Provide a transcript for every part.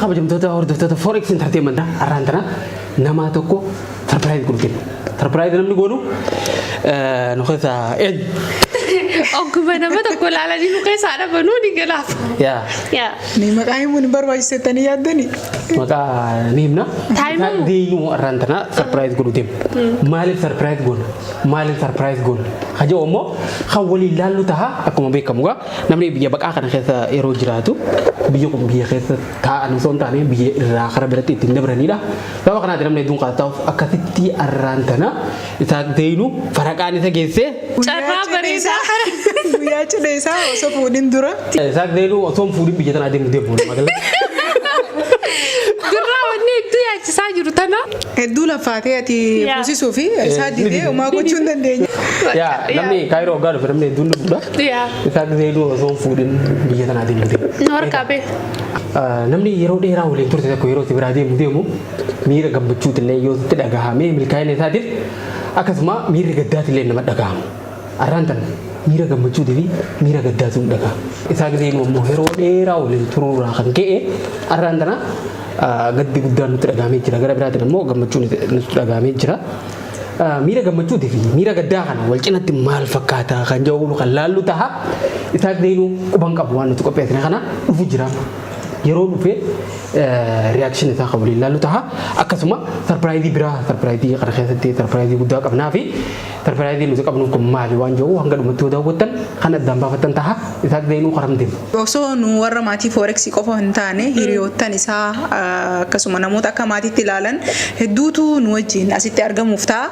kabajamtoota hordoftoota Forex Entertainment arraantana nama tokko surprise gurgurtiin. Surprise namni goonu nuqeessa Ogguma nama tokko laalanii nu keessa dhabanuu ni galaaf. yaa ni maqaa himuun barbaachisettanii yaaddani. maqaa ni himna. Taayimu. Deenu arraantana surprise gurgurtiin. Maaliif surprise goona? Maaliif surprise goona? Hajoo immoo kan waliin laallu ta'a akkuma beekamu gaa namni biyya baqaa kana keessa yeroo jiraatu biyya kun biyya keessa taa'an osoo hin taane biyya irraa karaa biratti ittiin dabranidha. Sababa kanaati namni hedduun qaataa'uuf akkasitti arraantana isaa deenu faraqaan isa geessee. Carraa bareedaa. Guyyaa cidha isaa osoo fuudhin dura. Isaa deenu osoo hin fuudhin biyya tanaa deemu deemu. Gurraa wanni itti yaachisaa jiru tana. Hedduu laffaatee ati fuusisuu fi isaa didee homaa gochuu hin dandeenye. Yaa namni kaayiroo hoggaa dhufe namni hedduun dhugudha. Isaa deenu osoo hin fuudhin biyya tanaa deemu deemu. Norkabe. Namni yeroo dheeraa waliin turte tokko yeroo biraa deemu miira gammachuuti illee yoo itti dhagahame milkaa'ina isaatiif akkasuma miirri gaddaatillee nama dhagahamu. Arraantan miira gammachuutii fi miira gaddaatu hin dhagahamu. Isaa gisee immoo yeroo dheeraa waliin turuurraa kan ka'e arraantana gaddi guddaan nutti dhagahamee jira. Gara biraatiin immoo gammachuun nutti dhagahamee jira. Miira gammachuutii fi miira gaddaa kana wal cinatti maal fakkaata kan jedhu kan laallu ta'a. Isaa gisee quban qabu waan nuti qopheessine kana dhufu jira. Yeroo dhufe reaction isaa kan waliin laallu ta'a. Akkasuma sarpiraayizii biraa sarpiraayizii kana keessatti sarpiraayizii guddaa qabnaa fi sarpiraayizii nuti qabnu kun maali waan jedhu hanga dhumatti yoo daawwattan kan addaan baafatan ta'a. Isaa deenu qaramte. Osoo nu warra maatii Forex qofa hin taane hiriyoottan isaa akkasuma namoota akka maatiitti ilaalan hedduutu nu wajjin asitti argamuuf ta'a.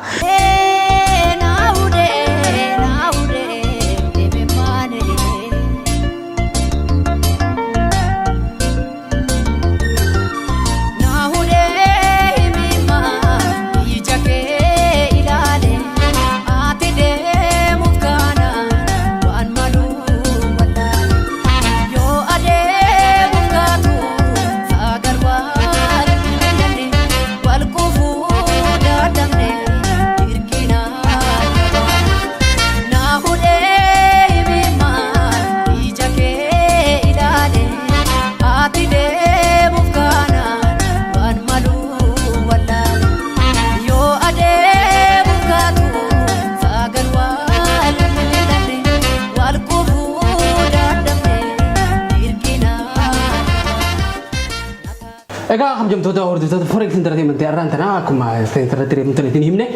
Egaa kabajamtoota hordoftoota Forex Entertainment arraantana akkuma seensaratti reemtan isin himne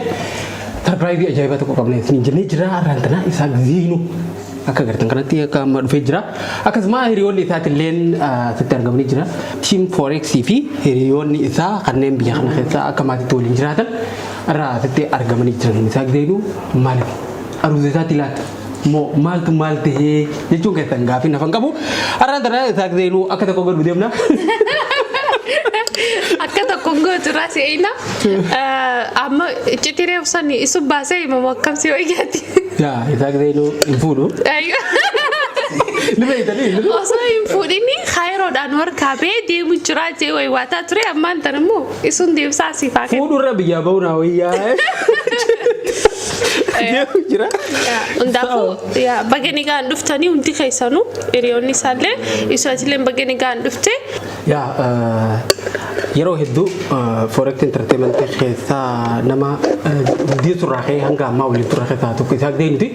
sarpiraayizii ajaa'ibaa tokko qabnee isin jennee jira. Arraantana isaa ziinu akka agartan kanatti akka amma dhufee jira. Akkasuma hiriyoonni isaatilleen asitti argamanii jira. Team Forex fi hiriyoonni isaa kanneen biyya kana keessa akka maatiitti waliin jiraatan irraa asitti argamanii jiran. Isaa ziinu maaliif aruuza isaatti laata? Moo maaltu maal ta'ee jechuun keessan gaaffii nafan qabu. Arraantana isaa ziinu akka tokko godhu deemna. Akka tokko gootu raasina. Amma cittiree ufsanni isu baasee immoo akkamsi wayyaati. Yaa isaa deenu hin fuudhu. Osoo hin fuudhini kaayiroodhaan warkaabee deemu jira jee waywaataa ture ammaan tan immoo isuun deemsaa siifaa kenna. Fuudhurra biyyaa ba'uun hawayyaa. Deemu jira. Hundaafuu bagani gaan dhuftanii hundi keessanuu hiriyoonni isaallee isaatillee bagani gaan dhufte. Yaa yeroo hedduu Forex Entertainment keessaa nama hojii surraa ka'ee hanga ammaa waliin turraa keessaa tokko isaa gideenuti.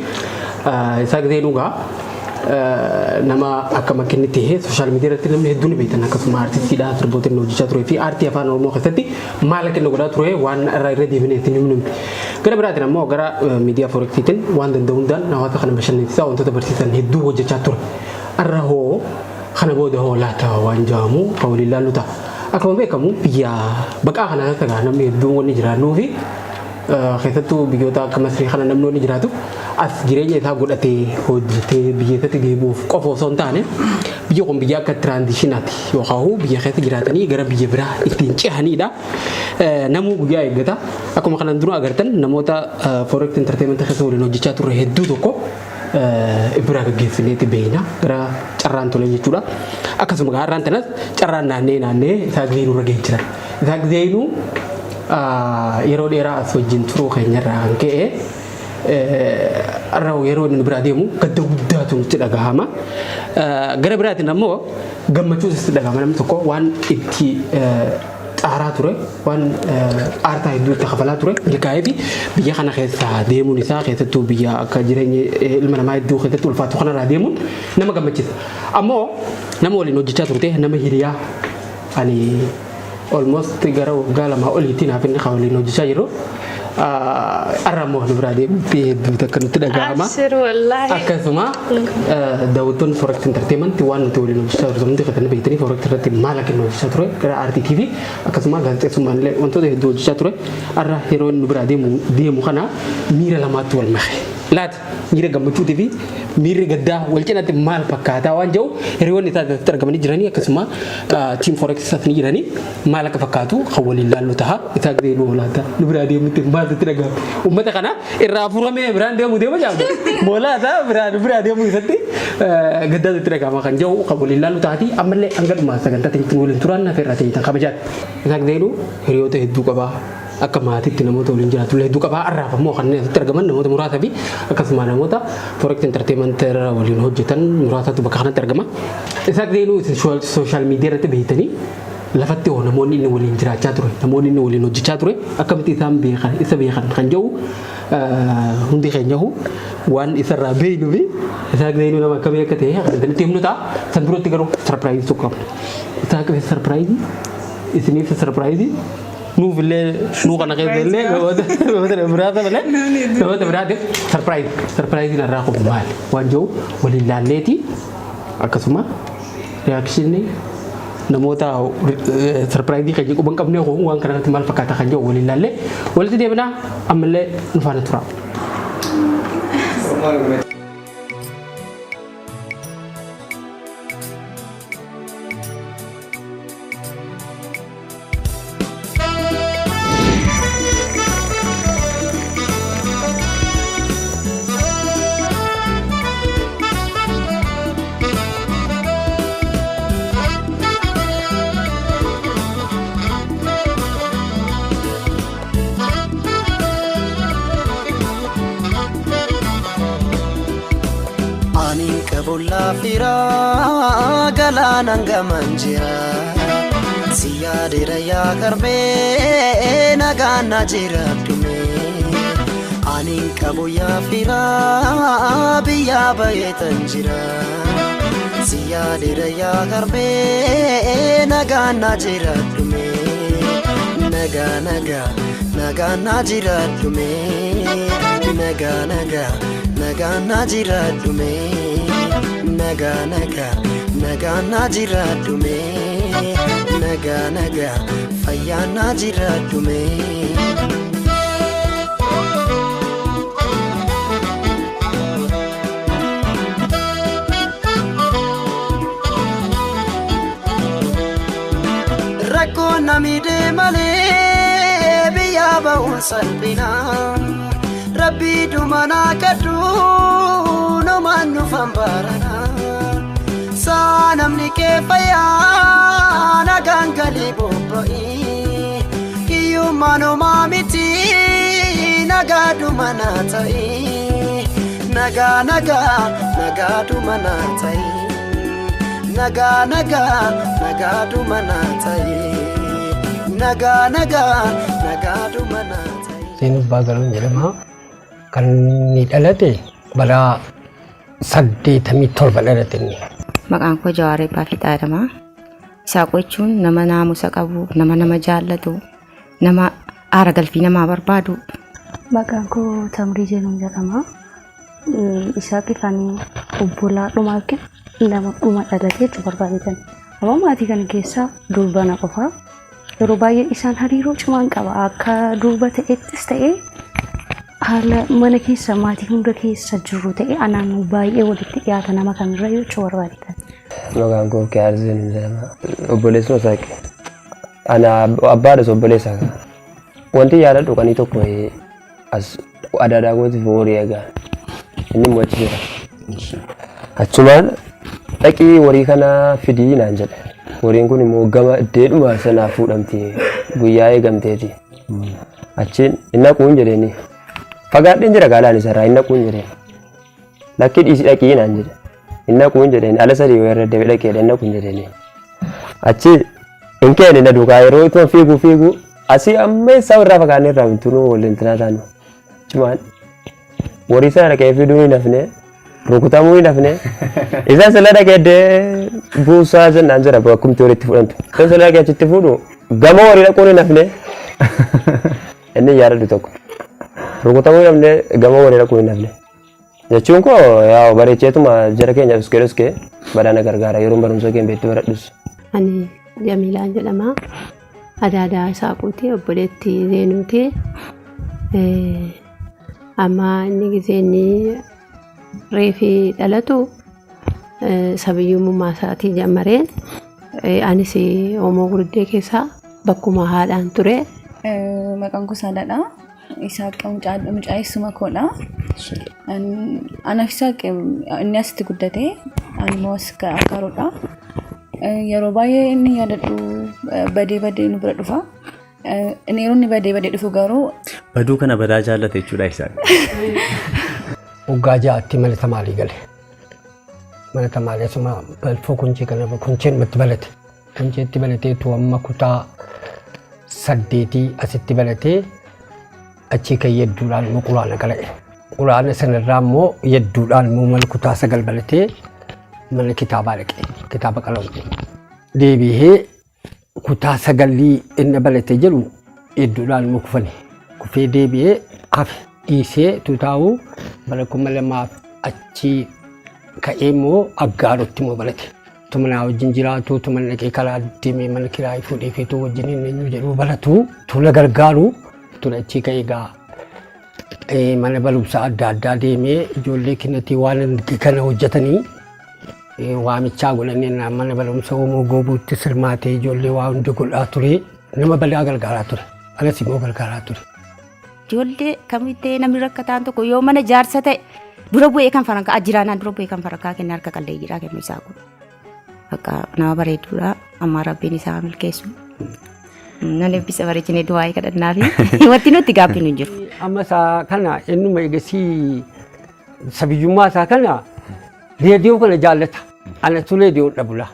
Isaa gideenugaa nama akka makkinni ta'ee sooshaal miidiyaa irratti namni hedduun ni beektan akkasuma aartistiidha sirboota hojjechaa turee fi aartii afaan Oromoo keessatti maal akka inni godhaa ture waan irra deebinee ittiin himnu. Gara biraatiin ammoo gara miidiyaa Forexiitiin waan danda'u hundaan hawaasa kana bashannansiisaa wantoota barsiisan hedduu hojjechaa ture. Arra hoo kana booda hoo laata waan jedhamu kan waliin laallu ta'a. Akkuma beekamu biyya baqaa kana keessa namni hedduun wanni jiraannuu fi keessattuu biyyoota akka Masrii kana namni jiraatu as jireenya isaa godhatee hojjetee biyya isaatti deebi'uuf qofa osoo hin taane biyya kun biyya akka tiraanzishinaati yookaan biyya keessa jiraatanii gara biyya biraa ittiin cehanidha. Namuu guyyaa eeggata akkuma kanan dura agartan namoota Forex Entertainment keessa waliin hojjechaa turre hedduu tokko ibraa gaggeessineeti beena gara carraan tole jechuudha. Akkasuma har'aan tanas carraan naannee isaa gizeenuu irra ga'ee jira. Isaa gizeenuu yeroo dheeraa as wajjin turuu keenyarraa kan ka'e arraa yeroo inni biraa deemu gadda guddaatu nutti dhagahama. Gara biraatiin ammoo gammachuu itti dhagahama namni tokko waan itti xaaraa ture waan aartaa hedduu itti kafalaa ture milkaa'ee fi biyya kana keessa deemuun isaa keessattuu biyya akka jireenya ilma namaa hedduu keessatti ulfaatu kanarraa deemuun nama gammachiisa. Ammoo nama waliin hojjechaa turte nama hiriyaa ani almost gara waggaa lamaa oliitti naaf inni kan waliin hojjechaa jiru. Arramoo nu biraa deemtee hedduu takka nutti dhagahama. Akkasuma daawwattoonni Forex Entertainment waan nuti waliin hojjechaa turre hundi kan beektanii Forex irratti maal akka nu hojjechaa ture gara RTV akkasuma gaazexeessummaan illee wantoota hedduu hojjechaa ture. Arra yeroo nu biraa deemu kana miira lamaatti wal mahe. Laata miira gammachuutii fi miirri gaddaa wal cinaatti maal fakkaataa waan jiru hiriyoonni isaatti argamanii jiranii akkasuma tiim Forex isaatti ni jiranii maal akka fakkaatu kan waliin laallu ta'a isaa gadi nu laata nu biraa deemutti maaltu dhagahama. Uummata kana irraa furamee biraan deemu jaamta. Moolaata biraa deemu isatti gaddaatu itti dhagahama kan jiru kan waliin laallu taati ammallee hanga dhumaa sagantaa ta'e waliin turaan naaf irraa ta'e tan kabajaati. Isaa gadi hiriyoota hedduu qabaa. Akka maatiitti namoota waliin jiraatu hedduu qabaa arraaf ammoo kanneen asitti argaman namoota muraasa fi akkasuma namoota Forex Entertainment waliin hojjetan muraasatu bakka kanatti argama. Isaa gadi sooshaal miidiyaa irratti beektanii lafatti namoonni inni waliin jiraachaa ture namoonni inni waliin hojjechaa ture akkamitti isaan beekan kan jiru hundi keenyahu waan isarraa beeynu fi isaa gadi nama akkamii akka ta'e kan himnu ta'a san duratti garuu sarpiraayizii tokko qabna. Isaa akka sarpiraayizii isiniif sarpiraayizii nuuf illee nuu kana keessa illee namoota biraatiif sarpiraayiziin irraa qabu maali waan jiru waliin laalleeti akkasuma reaakshinii namoota sarpiraayizii kan quban qabnee waan kanatti maal fakkaata kan jiru waliin laallee walitti deebinaa ammallee nu faana tura. Bola fira galana ngamanjira siyadira ya karbe nagana jira tume anin kabo ya fira biya bayetanjira siyadira ya karbe nagana jira tume nagana jira tume nagana jira tume nagana jira dume naga fayyana jira dume rakko namide male biya ba'un salbina rabbi dumana kadu no manu fambarana sanamni ke fayana gangali bobai kiyu mano mamiti nagadu manatai nagadu manatai nagadu manatai nagadu manatai Sinu bagalun jedhama kan ni dhalate bara 87 dhalate ni. Maqaan koo Jawaaree Baafixaadhama. Isaa jechuun nama naamusa qabu, nama jaallatu, nama aara galfii namaa barbaadu. Maqaan koo Tamrii Jeenuun jedhama. Isaa kifanii obbolaa dhumaatti nama dhuma dhalatee jechuu barbaadan. Amma maatii kana keessa durbana qofa. Yeroo baay'ee isaan hariiroo cimaan qaba. Akka durba ta'ettis ta'ee haala mana keessa maatii hunda keessa jiru ta'e anaan baay'ee walitti dhiyaata nama kamirra jechuu barbaadan. Maqaan koo Kiyaarzeen jedhama. Obboleessuma isaati. Ana abbaadha obboleessa. Wanti yaadadhu qanii tokko as adaadaa gootiif horii eegaa. Inni mo'achi jira. Achumaan dhaqii horii kana fidii naan jedhe. Horiin kun immoo gama deedhuma sanaa fuudhamti guyyaa eegamteeti. Achiin inni aquun jedheeni Fagaadheen jira gaalaan isa irraa hin naquun jedheen. Lakki dhiisii dhaqii naan jedhe. Hin naquun jedheen ala sadii yoo irra deebi'ee dhaqee hin naquun jedheen. Achi hin keenne na duukaa yeroo itoo fiigu asii amma isaa irraa fagaannee irraa bintunuu waliin tinaa taanu. Cimaan warii sana dhaqee fiduu hin hafne rukutamuu hin hafne isaan sila dhaqee buusaa jennaan jira bakkumti walitti fudhantu. Isaan sila dhaqee achitti fuudhu gama warii dhaquun hin hafne inni yaadadhu tokko. Rukutamuu hin hafne gama warii dhaquun hin hafne. Jechuun koo yaa bareecheetuma jara keenya dhuskee badhaana gargaara yeroo barumsa keenya beektu baradhus. Ani Jamilaan jedhama. Adaadaa Isaaquuti obboleetti Zeenuuti. Amma inni giseenni reefii dhalatu sabiyyummummaa isaatii jammareen anis Oomoo Guriddee keessaa bakkuma haadhaan ture. Maqaan koo Saadaadha. Isaaq mucaa'eessuma koodha. Anaaf Isaaq inni asitti guddate animmoo as akkaaroodha. Yeroo baay'ee inni yaadadhu badee nu bira dhufa. Yeroo inni badee dhufu garuu baduu kana badaa jaallate jechuudha Isaaq. Waggaa ja'aatti mana tamaalii gale. Mana tamaalii asuma balfoo kunchee kana kuncheen matti balate. Kuncheetti balateetu amma kutaa 8 asitti balatee achi kan yedduudhaan immoo quraana qala'e. Quraana sanarraa immoo yedduudhaan immoo mana kutaa 9 balatee mana kitaabaa dhaqe. Kitaaba qalamu. Deebi'ee kutaa 9 inni balatee jiru yedduudhaan immoo kufane. Kufee deebi'ee hafe dhiisee tutaa'u bara 2000 achi ka'ee immoo aggaarotti immoo balate. Tumana wajjin jiraatu tumana dhaqee karaa deemee mana kiraayii fuudhee feetuu wajjin inni jedhu balatu tula gargaaru tura achi ka'ee gaa mana barumsa adda addaa deemee ijoollee kennatee waan kana hojjetanii waamichaa godhanii mana barumsa Oomoo Goobuutti sirmaatee ijoollee waa hundi godhaa ture nama bal'aa gargaaraa ture anas immoo gargaaraa ture. Ijoollee kamitti namni rakkataan tokko yoo mana jaarsa ta'e dura bu'ee kan farankaa ajjiraanaan dura bu'ee kan farankaa kennee harka qallee jiraa kennu isaa kun. Akka nama bareeduudha amma rabbiin isaa milkeessu. Nan eebbisa bareechine du'aa kadhannaa fi wanti nuti gaabbiin hin jiru. Amma isaa kana ennuma eegasii sabiyyummaa isaa kana reediyoo kana jaallata. Anatu reediyoo dhabula.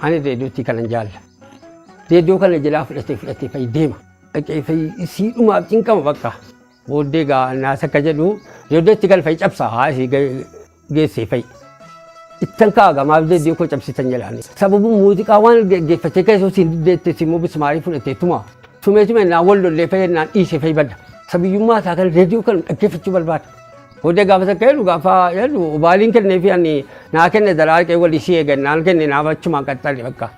Ani reediyootti kanan jaalla. Reediyoo kana jalaa fudhatee fayyadama. Dhaqee fayyisii dhumaaf cinqama bakka. Booddee gaa naasa akka jedhu reediyootti kan fayyii cabsaa haasii geessee fayyi. Ittan kaaga maaf reediyoo koo cabsitan jedhani. Sababuun muuziqaa waan geeffatee keessoo siin diddeetti simmoo bismaarii fudhatee tuma. Tumee naa wal lollee fayyadnaan dhiisee fayyibadda. Sabiyyummaa isaa kan reediyoo kan dhaggeeffachuu barbaada. Booddee gaafa takka jedhu gaafa jedhu baaliin kennee fi ani naa kenne daraarqee wal ishee eegannaan kenne naaf achumaan qaxxaale bakka.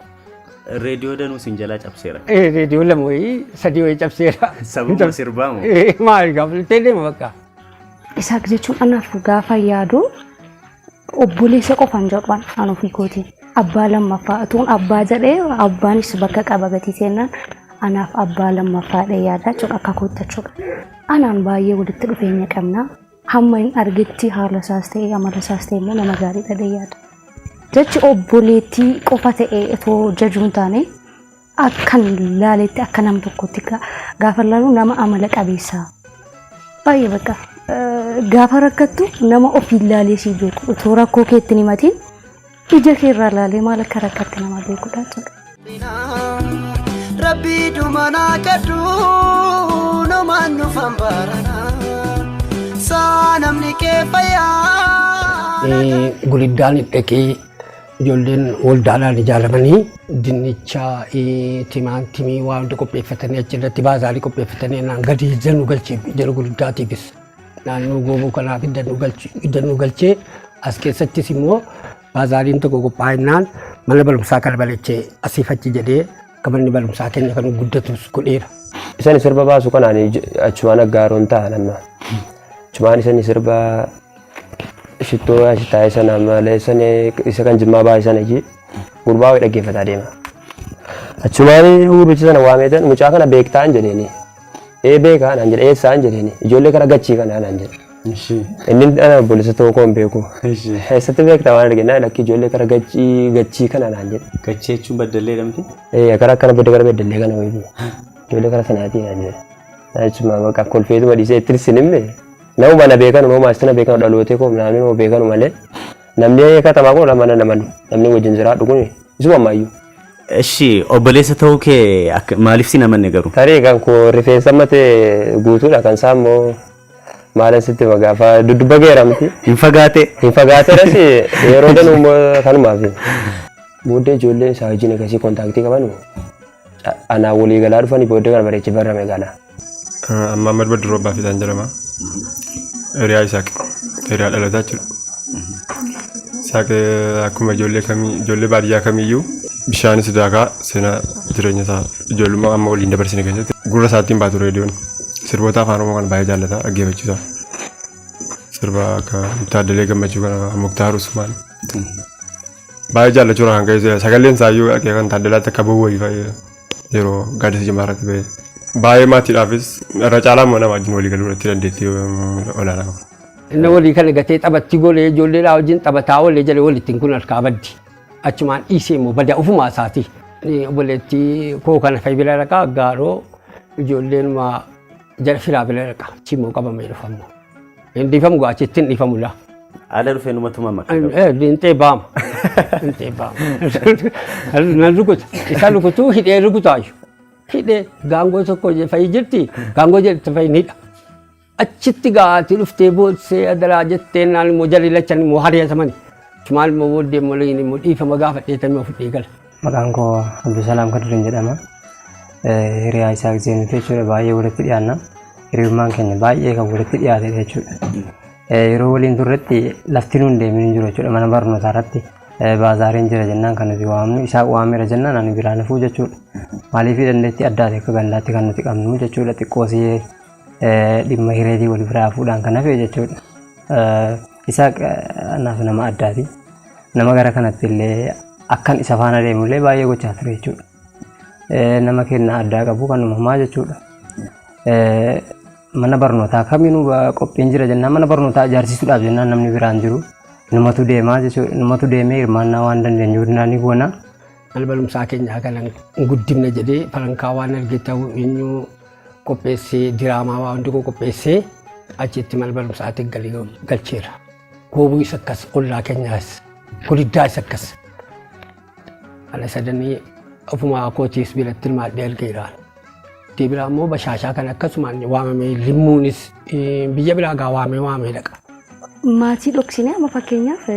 Reediyoo danuu siin jalaa cabseera. Reediyoo lama wayii 3 wayii cabseera. Sababa sirbaa moo? Maali gaafa iltee deema bakka. Isaaq jechuun anaaf gaafa yaadu obboleessa qofaan jedhan an ofii kootiin abbaa lammaffaa utuun abbaa jedhee abbaanis bakka qaba gatii seenaan anaaf abbaa lammaffaadha yaada jechuudha akka koottachuudha. Anaan baay'ee walitti dhufeenya qabna. Hamma hin argetti haala isaas ta'ee amala isaas ta'ee immoo nama gaariidha yaada. Jechi obboleettii qofa ta'ee itoo jajuun taane akkan laaletti akka nam tokkotti gaafa laalu nama amala qabeessaa. Baay'ee bakka gaafa rakkattu nama ofii laalee si beeku utoo rakkoo keetti hin himatiin ija kee irraa laalee maal akka rakkatti nama beekudha jechuudha. Rabbii dumanaa kadhu namaan nufan baranaa saa namni kee fayyaa. Guliddaan dhaqee ijoolleen waldaadhaan ijaaramanii dinnicha timaatimii waa hundi qopheeffatanii achirratti baazaarii qopheeffatanii naan gadi danuu galchee jala guliddaatiifis naannoo goobuu kanaaf danuu galchee as keessattis immoo baazaariin tokko qophaa'inaan mana barumsaa kana balachee asiif achi jedhee akka manni barumsaa keenya kan guddatus godheera. Isaan sirba baasu kanaan achumaan aggaaroon ta'an amma. Achumaan isaan sirba shittoo ashittaa sana malee isa kan jimmaa baasan achi gurbaa wayii dhaggeeffataa deema. Achumaan gurbicha sana waameetan mucaa kana beektaan jedheeni. Beekaa naan jedhe eessaan jedheeni ijoollee kara gachii kana naan jedhe. Inni ana obboleessa tokko hin beeku. Eessatti beektaa waan argina lakki ijoollee kara gachii kana naan jedhe. Gachii jechuun baddallee dhamti? Kara akkana baddallee kana wayii. Ijoollee kara sanaati naan jedhe. Achuma bakka kolfeetuma dhiisee ittiin sin himme Nama mana beekan nama maastina beekan dhalootee koo namni nama beekan malee namni katamaa kun mana namanu namni wajjin jiraadhu kun isuma ammayyuu. Eshi obboleessa ta'uu kee maaliif si namanne garuu? Tarii kan koo rifeensa matee guutuudha kan isaa immoo maalan sitti magaafa dudduba geeramti. Hin fagaate dhas yeroo danuu kanumaaf. Booddee ijoollee isaa wajjin akkasii kontaaktii qaban anaa walii galaa dhufanii booddee kana bareechi barrame gala. Amma Ahmad Badroo Baafitaan jedhama. Hiriyaa Isaaq hiriyaa dhalataa jechuudha. Isaaq akkuma ijoollee baadiyyaa kamiyyuu bishaanis daakaa seenaa jireenya isaa ijoollummaa amma waliin dabarsine keessatti gurra isaattiin baatu reediyoon sirboota afaan oromoo kan baay'ee jaallata dhaggeeffachiisa. Sirba akka Taaddalee Gammachuu kana Muktaar Usmaan baay'ee jaallachuudha kan ka'e sagaleen isaayyuu kan Taaddalaatti akka bowwaa yeroo gaaddisa jimaa irratti ba'e. Baay'ee maatiidhaafis irra caalaa nama wajjin walii galuu irratti dandeettii olaanaa qaba. Inni walii kana gatee taphatti golee ijoolleedhaa wajjin taphataa olee jedhee walittiin kun harkaa baddi. Achumaan dhiisee immoo badaa ofumaa isaati. Obboleetti koo kana fa'i bira dhaqaa gaaroo ijoolleen jala firaa bira dhaqaa chimmoo qabamee dhufamu. Hin dhiifamu gaachitti hin dhiifamu laa. Haala dhufee numatu mammaaka. Dinxee baama. Dinxee baama. Nan rukuta. Isa rukutuu hidhee rukutaayu. Hidhee gaangoo tokko fa'i jirti gaangoo jedhatti fa'i nidha. Achitti gaati dhuftee boodsee adaraa jettee naan immoo jalli lachan immoo hariyatamani. Cumaan immoo booddee immoo layin immoo dhiifama gaafadheetamee ofidhee gala. Maqaan koo Abdusalaam Kadirin jedhama. Hiriyaa Isaaq Zeenuuti jechuudha baay'ee walitti dhiyaanna. Hiriyummaan keenya baay'ee kan walitti dhiyaate jechuudha. Yeroo waliin turretti lafti nuun deemin jiru jechuudha mana barnootaa irratti. Baazaariin jira jennaan kan nuti waamnu Isaaq waameera jennaan ani biraan hafuu jechuudha. Maaliif dandeetti addaate akka gandaatti kan nuti qabnu jechuudha xiqqoosii dhimma hireetii wal biraa hafuudhaan kan hafe jechuudha. Isaaq anaaf nama addaati. Nama gara kanatti illee akkan isa faana deemullee baay'ee gochaa ture jechuudha. Nama kenna addaa qabu kan uumamaa jechuudha. Mana barnootaa kamiinuu qophiin jira jennaan mana barnootaa ijaarsisuudhaaf jennaan namni biraan jiru. Namatu deemaa jechuudha. Namatu deemee hirmaannaa waan dandeenyu ni goona. Balbalumsaa keenyaa kan guddifna jedhee farankaa waan arge ta'u eenyu qopheessee diraamaa waan hundi qopheessee achitti balbalumsaatti galcheera. Goobuu isa akkas ollaa keenyaas guddaa isa akkas. Ala sadanii ofuma kootiis biratti hirmaadhee argeera. Deebiraa immoo bashaashaa kan akkasumaan waamamee limmuunis biyya biraa gaa waamee dhaqa. Maatii dhoksinee amma fakkeenyaaf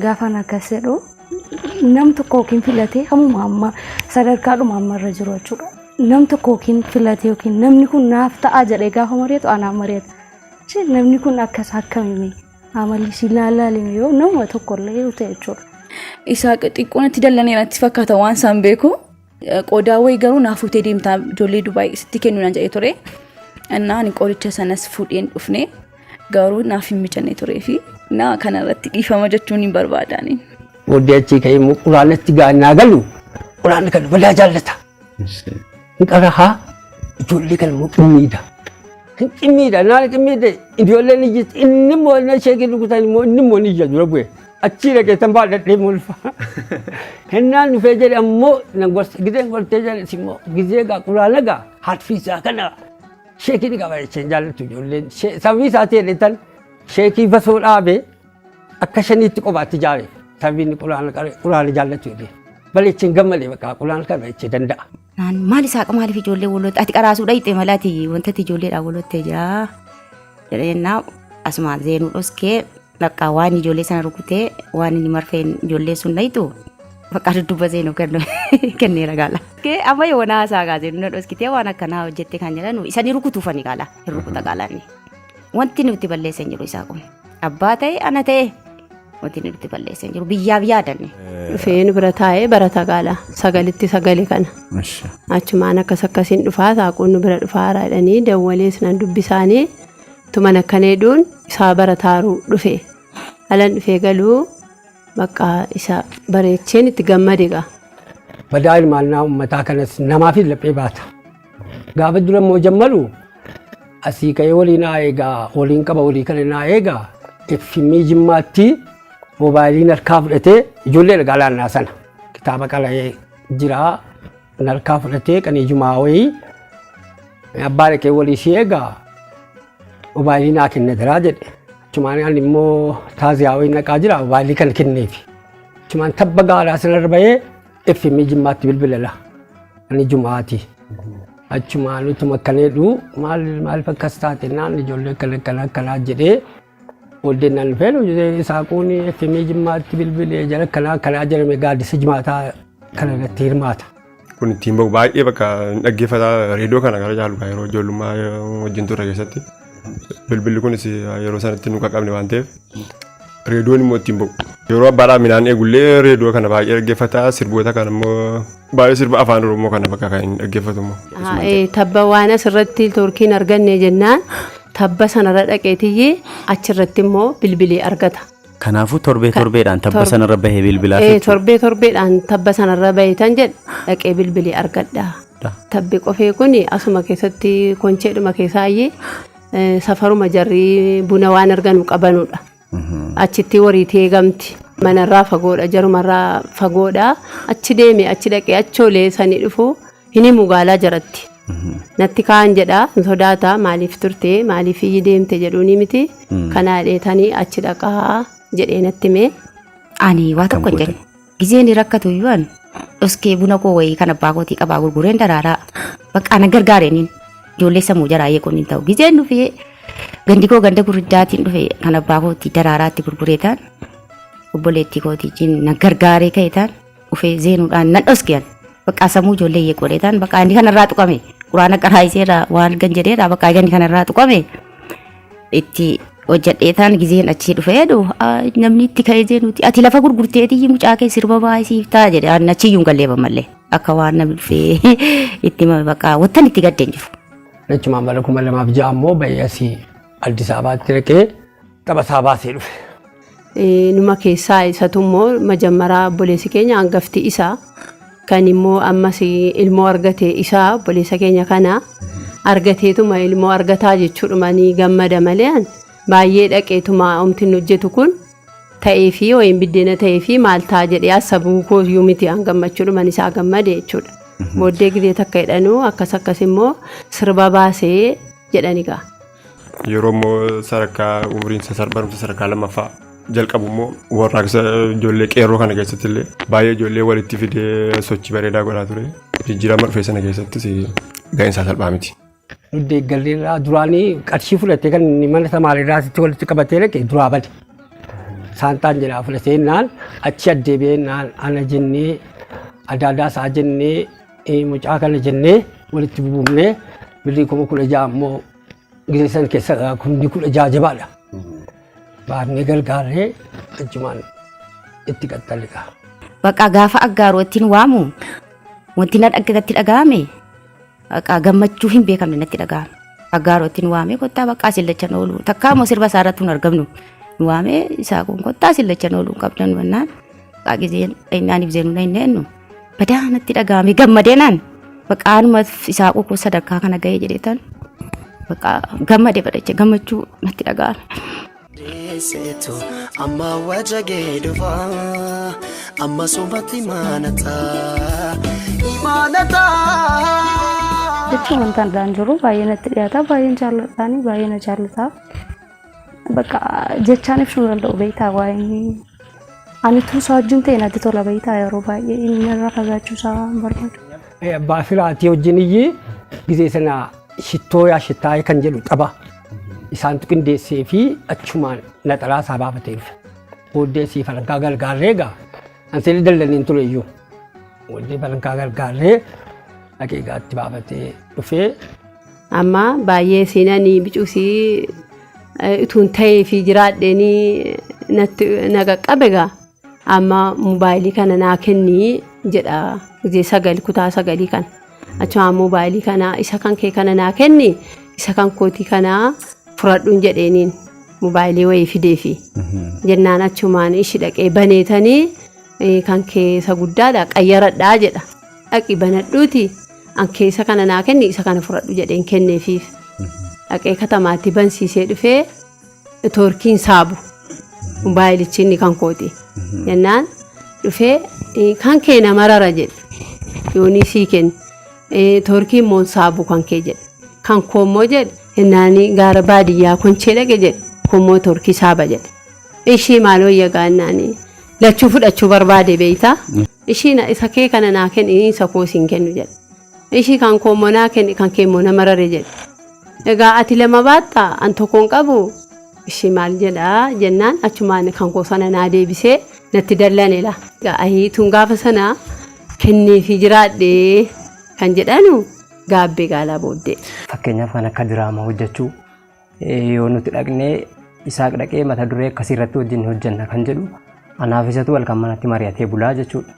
gaafan akkas jedhu nam tokko yookiin filatee hammuma amma sadarkaadhuma ammarra jiru jechuudha. Nam tokko yookiin filatee yookiin namni kun naaf ta'a jedhee gaafa mari'atu anaan mari'ata. Namni kun akkas akkamii amalli si laalaalime yoo nama tokkollee yoo ta'e jechuudha. Isaaq xiqqoonatti dallanee natti fakkaata waan isaan beeku. Qodaa wayii garuu naaf fuutee deemtaa ijoollee Dubaay sitti kennu naan jedhee ture. Ani qoricha sanas fuudheen dhufne garuu naaf hin mijanne turee fi kanarratti dhiifama jechuun hin barbaadani. Booddee achii ka'ee immoo quraanatti gaannaa galu quraanni kan balaa jaallata. Hin qarahaa ijoollee kan immoo qimmiidha. Hin qimmiidha naan qimmiidha ijoolleen ijjitti inni immoo na sheekii rukutan immoo inni immoo ni ija dura bu'e. Achii dhaqee tan baadhadhee mulfa. Hennaan dhufee jedhe ammoo gizeen gortee jedhe immoo gizee gaa quraana gaa haadfiisaa kana sheekii ni qaba jecheen jaallatu ijoolleen sababii isaati jedhetan sheekii basoo dhaabee akka shaniitti qobaatti jaare sababiin quraana jaallatu jedhee baleechiin gammalee bakka quraana kana jechee danda'a. Maal Isaaq maaliif ijoollee walotte ati qaraasuu dhayite malaati wantati ijoolleedhaan walotte jira jedheenyaa asumaan zeenuu dhoskee Lakka waan ijoollee sana rukutee waan inni marfeen ijoollee sun dhayitu bakka dudduuba zeenuu kenneera gaala. Amma yoo naasaa gaazeenuu na dhoskitee waan akkanaa hojjette kan jedhan isanii rukutuufani gaala hin rukuta gaalanni. Wanti nuti balleessan jiru isaa kun abbaa ta'e ana ta'e wanti nuti balleessan jiru biyyaaf yaadanne. Dhufeen bira taa'ee barata gaala sagalitti sagale kana. Achumaan akkas akkasiin dhufaa saaquun nu bira dhufaa jedhanii dawwalees nan dubbisaanii tuman akkaneedhuun isaa barataaru dhufe. Alan dhufee galuu bakka isa bareecheen itti gammadeega. Badaa ilmaannaa uummataa kanas namaaf laphee baata. Gaafa dura immoo jammalu asii ka'ee waliin haa eegaa waliin qaba walii kana naa eegaa fimmii jimmaatti moobaayiliin harkaa fudhatee ijoollee dhagaa laannaa sana kitaaba qala'ee jiraa harkaa fudhatee qanii jumaa wayii abbaa dhaqee walii si eegaa mobaayilii naa kenne diraa jedhe. Achumaan ani immoo taaziyaawii naqaa jira mobaayilii kan kenneefi. Achumaan tabba gaalaa sanarra bahee FM Jimmaatti bilbilala. Ani Jumaati. Achumaan utuma akkaneedhu maaliif akkas taate naan ijoollee akkanaa jedhee Oldeen nan fedhu Isaaquun FM Jimmaatti bilbilee jala akkanaa jedhame gaaddisa Jimaataa kana irratti hirmaata. Kun ittiin bahu baay'ee bakka dhaggeeffataa reediyoo kana gara jaalu yeroo ijoollummaa wajjin turre keessatti bilbilli kunis yeroo sanatti nu qaqqabne waan ta'eef reediyoon immoo ittiin bahu. Yeroo abbaadhaa midhaan eegullee reediyoo kana baay'ee dhaggeeffataa sirboota kana immoo baay'ee sirba afaan Oromoo kana bakka kan hin dhaggeeffatu immoo. Tabba waan asirratti toorkiin arganne jennaan tabba sanarra dhaqeetiyyee achirratti immoo bilbilee argata. Kanaafuu torbeedhaan tabba sanarra bahee bilbilaa jechuudha. Torbeedhaan tabba sanarra bahee tan jedhu dhaqee bilbilee argadha. Tabbi qofee kun asuma keessatti koncheedhuma keessaayyee safaruma jarri buna waan arganu qabanudha. Achitti wariitee eegamti. Manarraa fagoodha jarumarraa fagoodha. Achi deeme achi dhaqee achoolee sanii dhufu hin himu gaalaa jaratti. Natti kaan jedha sodaata maaliif turte maaliif iyyi deemte jedhuuni miti. Kanaa dheetanii achi dhaqaa jedhee natti mee. Ani waa tokko jedhe gizeen rakkatu iyyuu dhuskee buna koo wayii kan abbaa kootii qabaa gurgureen daraaraa bakka ana gargaareen ijoollee sammuu jaraayee kun hin ta'u gizeen dhufee gandi koo ganda gurguddaatiin dhufee kan abbaa kootii daraaraatti gurgureetaan obboleettii kootiitiin na gargaaree ka'eetaan dhufee zeenuudhaan nan dhuskeen bakka sammuu ijoollee yeeqoreetaan bakka inni kanarraa tuqame quraana qaraayiseerraa waan gan jedheerraa bakka inni kanarraa tuqame itti hojjedheetaan gizeen achii dhufee namni itti ka'ee zeenuuti ati lafa gurgurteetii mucaa kee sirba baay'isiif ta'a jedhe aan achiyyuu galleeba mallee akka waan namni dhufee itti bakka wattan itti gaddeen jiru. Jechumaan bara 2006 immoo bahee asii Addis Ababaatti dhaqee taphasaa baasee dhufe. Numa keessaa isatu immoo majammaraa obboleessi keenya hangafti isaa kan immoo ammas ilmoo argate isaa obboleessa keenya kana argateetuma ilmoo argataa jechuudha ni gammada malee baay'ee dhaqeetuma omtiin hojjetu kun ta'ee fi wayin biddeena ta'ee fi maal ta'a jedhee asabuu koo iyyuu miti an gammachuudha isaa gammade jechuudha. Booddee gidee takka jedhanuu akkas immoo sirba baasee jedhani gaa. Yeroo immoo sadarkaa umriin barumsa sadarkaa lammaffaa jalqabu immoo warraaqsa ijoollee qeerroo kana keessatti illee baay'ee ijoollee walitti fidee sochii bareedaa godhaa ture. Jijjiirama dhufee sana keessattis ga'een isaa salphaa miti. Deeggarreerraa duraanii qarshii fudhatee kan inni mana tamaariirraasitti walitti qabatee dhaqe duraa bade. Saantaan jedhaa fudhateennaan achi addeebi'eennaan ana jennee adaadaa isaa jennee mucaa kana jennee walitti buufnee birrii 16,000 immoo gisee san keessa 16,000 jabaadha. Baafnee gargaaree achumaan itti qaxxaliqa. Bakka gaafa aggaaruu ittiin waamu wanti na dhaggatti dhaga'ame bakka gammachuu hin beekamne natti dhaga'ame. Aggaaruu ittiin waamee kottaa bakka sillacha oolu takkaa immoo sirba isaa irratti hin argamnu. Nu waamee isaa kun kottaa sillacha oolu qabdan wannaan bakka giseen dhainaaniif zeenu dhaineennu badaa natti dhaga'ame gammadeenaan bakka anuma isaa qoqqoo sadarkaa kana ga'ee jedheetan bakka gammadee badhacha gammachuu natti dhaga'ame. Seetu amma wajjagee dhufaa amma sobatti imaanataa. Jechuun wanta adaan jiru baay'ee natti dhiyaata baay'een jaalladhaanii baay'ee na jaallata. Bakka jechaan ibsuu danda'u beektaa waa'ee ani tuusaa wajjin ta'e natti tola beektaa yeroo baay'ee inni irraa fagaachuusaa barbaadu. Abbaa firaatii wajjin iyyee gisee sana shittoo yaa shittaayee kan jedhu qaba. Isaan qindeessee fi achumaan naxalaa isaa baafatee dhufe. Booddee si falankaa gargaarree egaa anseelii daldalleen ture iyyuu. Booddee falankaa gargaarree dhaqee itti baafatee dhufee. Amma baay'ee seenanii bicuusii utuun ta'ee fi jiraadheenii na qaqqabe egaa amma moobaayilii kana naa kennii jedha kutaa 9 kana. Achumaan moobaayilii kana isa kan kee kana naa kenni isa kan kootii kanaa fudhadhuun jedheeniin moobaayilii wayii fideefi jennaan achumaan ishii dhaqee baneetanii kan keessa guddaadha qayyaradhaa jedha dhaqi banadhuuti an keessa kana naa kenni isa kana fudhadhu jedheen kenneefiif dhaqee katamaatti bansiisee dhufee toorkiin saabu moobaayilichi inni kan kooti jennaan dhufee kan kee nama rara jedhe yoonii sii kenni toorkiin moon saabu kan kee jedhe kan koommoo jedhe Innaani gaara baadiyyaa konchee dhaqe jedhe kommoo torkii saaba jedhe. Ishii maaloo yagaannaani lachuu fudhachuu barbaade beeytaa. Ishiin isa kee kana naa kenni isa koo siin kennu jedhe. Ishii kan kommoo naa kenni kan keemmoo nama rare jedhe. Egaa ati lama baattaa an tokkoon qabu ishii maal jedhaa jennaan achumaan kan koo sana naa deebisee natti dallanela. Egaa ayiituun gaafa sana kenneefi jiraadhee kan jedhanu gaabbee gaalaa booddee. Fakkeenyaaf kan akka diraamaa hojjechuu yoo nuti dhaqnee isaa dhaqee mata duree akkasiirratti wajjin hojjenna kan jedhu anaaf isatu wal kan manatti mari'atee bulaa jechuudha.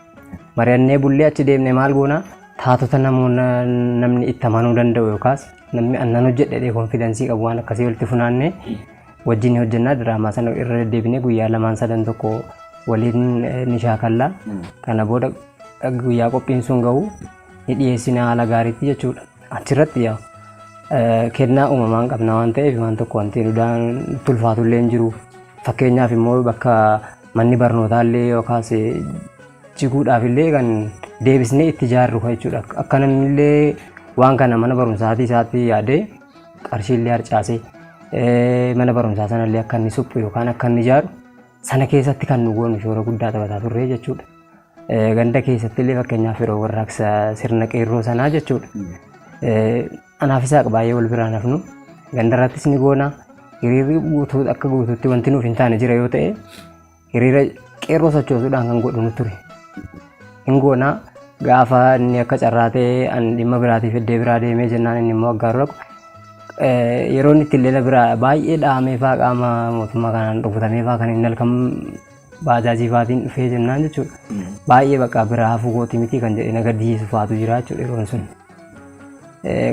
Mari'annee bullee achi deemnee maal goona taatota namni itti amanuu danda'u yookaas namni annan hojjedhee konfidensii qabu waan akkasii walitti funaannee wajjin hojjennaa diraamaa sana irra deddeebinee guyyaa lamaan sadan tokko waliin ni shaakallaa. Kana booda guyyaa qophiin sun ga'u ni dhiyeessina haala gaariitti jechuudha. Achirratti yaa kennaa uumamaan qabna waan ta'eef waan tokko wanti tulfaatullee hin jiru. Fakkeenyaaf immoo bakka manni barnootaallee yookaas jiguudhaaf illee kan deebisnee itti ijaarru jechuudha. Akka namnillee waan kana mana barumsaatii isaatti yaadee qarshiillee harcaasee mana barumsaa sanallee akka inni suphu yookaan akka inni ijaaru sana keessatti kan nu goonu shoora guddaa taphataa turre jechuudha. Ganda keessatti illee fakkeenyaaf yeroo warraaqsa sirna qeerroo sanaa jechuudha. Anaaf isaa baay'ee wal biraan hafnu gandarrattis ni goona hiriirri guutuu akka guutuutti wanti nuuf hin taane jira yoo ta'e hiriira qeerroo sochoosuudhaan kan godhu nu ture. Hin goona gaafa inni akka carraatee an dhimma biraatiif iddoo biraa deemee jennaan inni immoo aggaaru dhaqu yeroo inni itti illee biraa baay'ee dhahamee faa qaama mootummaa kanaan dhufutamee faa kan inni halkan baajaajii faatiin dhufee jennaan jechuudha. Baay'ee bakka biraa hafuu kooti miti kan jedhe nagaddiisu faatu jira jechuudha yeroon sun.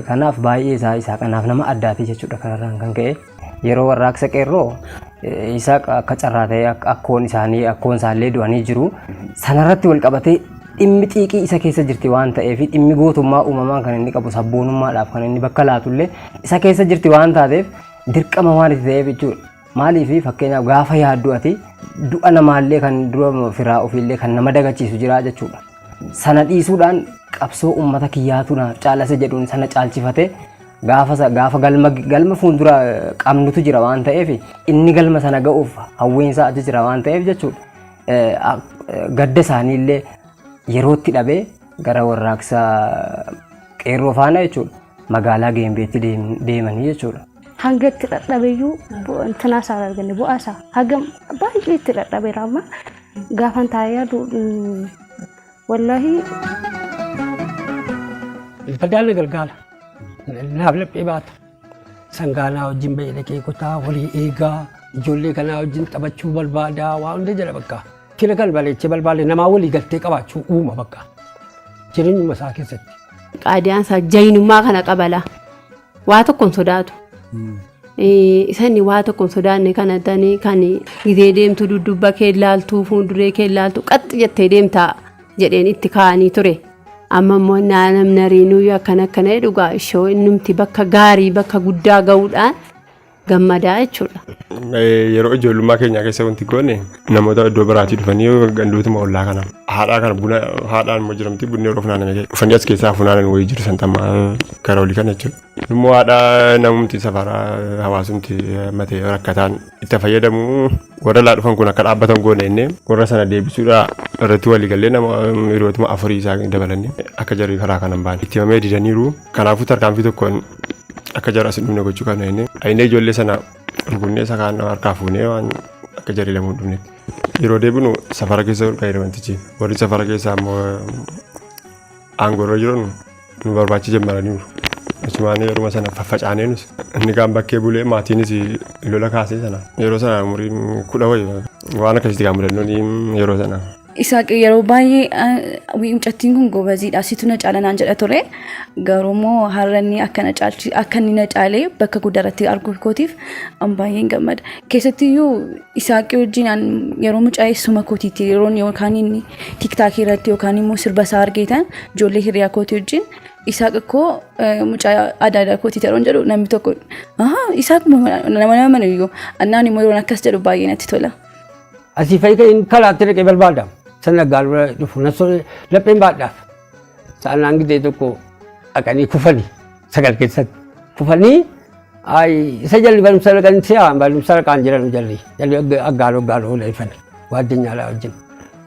Kanaaf baay'ee isaa kanaaf nama addaati jechuudha kanarraan kan ka'e yeroo warraaqsa qeerroo isaa akka carraatee akkoon isaallee du'anii jiru sanarratti wal qabatee dhimmi xiiqii isa keessa jirti waan ta'eef dhimmi gootummaa uumamaan kan inni qabu sabboonummaadhaaf kan inni bakka laatullee isa keessa jirti waan taateef dirqama waan itti ta'eef jechuudha. Maaliif fakkeenyaaf gaafa yaaddu ati du'a namaallee kan dura firaa ofiillee kan nama dagachiisu jira jechuudha. Sana dhiisuudhaan qabsoo uummata kiyyaatu naaf caalase jedhuun sana caalchifate gaafa galma fuuldura qabnutu jira waan ta'eef inni galma sana ga'uuf hawweensaa achi jira waan ta'eef jechuudha. Gadda isaaniillee yerootti dhabee gara warraaqsa qeerroo faana jechuudha magaalaa Geembeetti deemanii jechuudha. Hanga itti dadhabeeyyuu intinaa isaa arganne bu'aa isaa hagam baay'ee itti dadhabeera amma gaafan taa'ee yaadu wallaahi. Fadaan galgaala naaf laphee baata sangaanaa wajjin ba'ee dhaqee kutaa walii eegaa ijoollee kanaa wajjin taphachuu barbaadaa waa hunda jala bakka fira kan baleechee barbaade namaa walii galtee qabaachuu uuma bakka jireenyuma isaa keessatti. Qaadiyaan isaa jaynummaa kana qabala waa tokkoon sodaatu. Isaan waa tokkoon sodaanne kana tanii kan gidee deemtu dudduuba kee ilaaltu fuulduree kee ilaaltu qaxxi jettee deemtaa jedheen itti kaa'anii ture. Amma immoo namni ariinuu akkana dhugaa ishoo innumti bakka gaarii bakka guddaa ga'uudhaan gammadaa jechuudha. Yeroo ijoollummaa keenyaa keessa wanti goone namoota iddoo biraatii dhufanii gandootuma ollaa kana haadhaa kana buna haadhaan immoo jiramti bunni yeroo funaaname dhufanii as keessaa funaanan wayii jiru santamaa gara olii kana jechuudha. Immoo haadhaa namumti safaraa hawaasumti matee rakkataan itti fayyadamu warra laa dhufan kun akka dhaabbatan goone innee warra sana deebisuudha irratti walii gallee nama hiriyootuma afurii isaa dabalanii akka jarri karaa kanan ba'an itti himamee didaniiru kanaafuu tarkaanfii tokkoon akka jara asin dhumne gochuu qabna inni aynee ijoollee sana rukunnee isa kaan harkaa fuunee waan akka jarri lamuu dhumnetti yeroo deebinu safara keessa ol qayyade wantichi warri safara keessaa immoo aangorra jiran nu barbaachi jammaraniiru achumaan yeruma sana faffacaanee nus inni kaan bakkee bulee maatiinis lola kaasee sana yeroo sana umuriin 10 wayi waan akkasitti kaan mudannoon yeroo sana. Isaa yeroo baay'ee mucattiin kun gobaziidha situ na caala naan jedha ture garumoo harranni akka inni na caalee bakka guddaratti arguu kootiif an baay'een gammada keessattiyyuu isaaqii wajjin yeroo mucaa'eessuma kootiitti yeroo yookaan inni tiktaakii irratti yookaan immoo sirba isaa argeetan ijoollee hiriyaa kootii wajjin isaaq koo mucaa aadaa kootiitti yeroo jedhu namni tokko isaaq nama iyyuu annaan immoo yeroo akkas jedhu baay'ee natti tola. Asii fayyii kalaatti dhaqee barbaadamu. Sana gaalura dhufu nasoo lapheen baadhaaf sa'aan gidee tokko dhaqanii kufanii sagal keessatti kufanii isa jalli barumsa dhaqan si'a barumsa dhaqaan jiran jalli aggaaroo leeffan waaddinyaa laa wajjin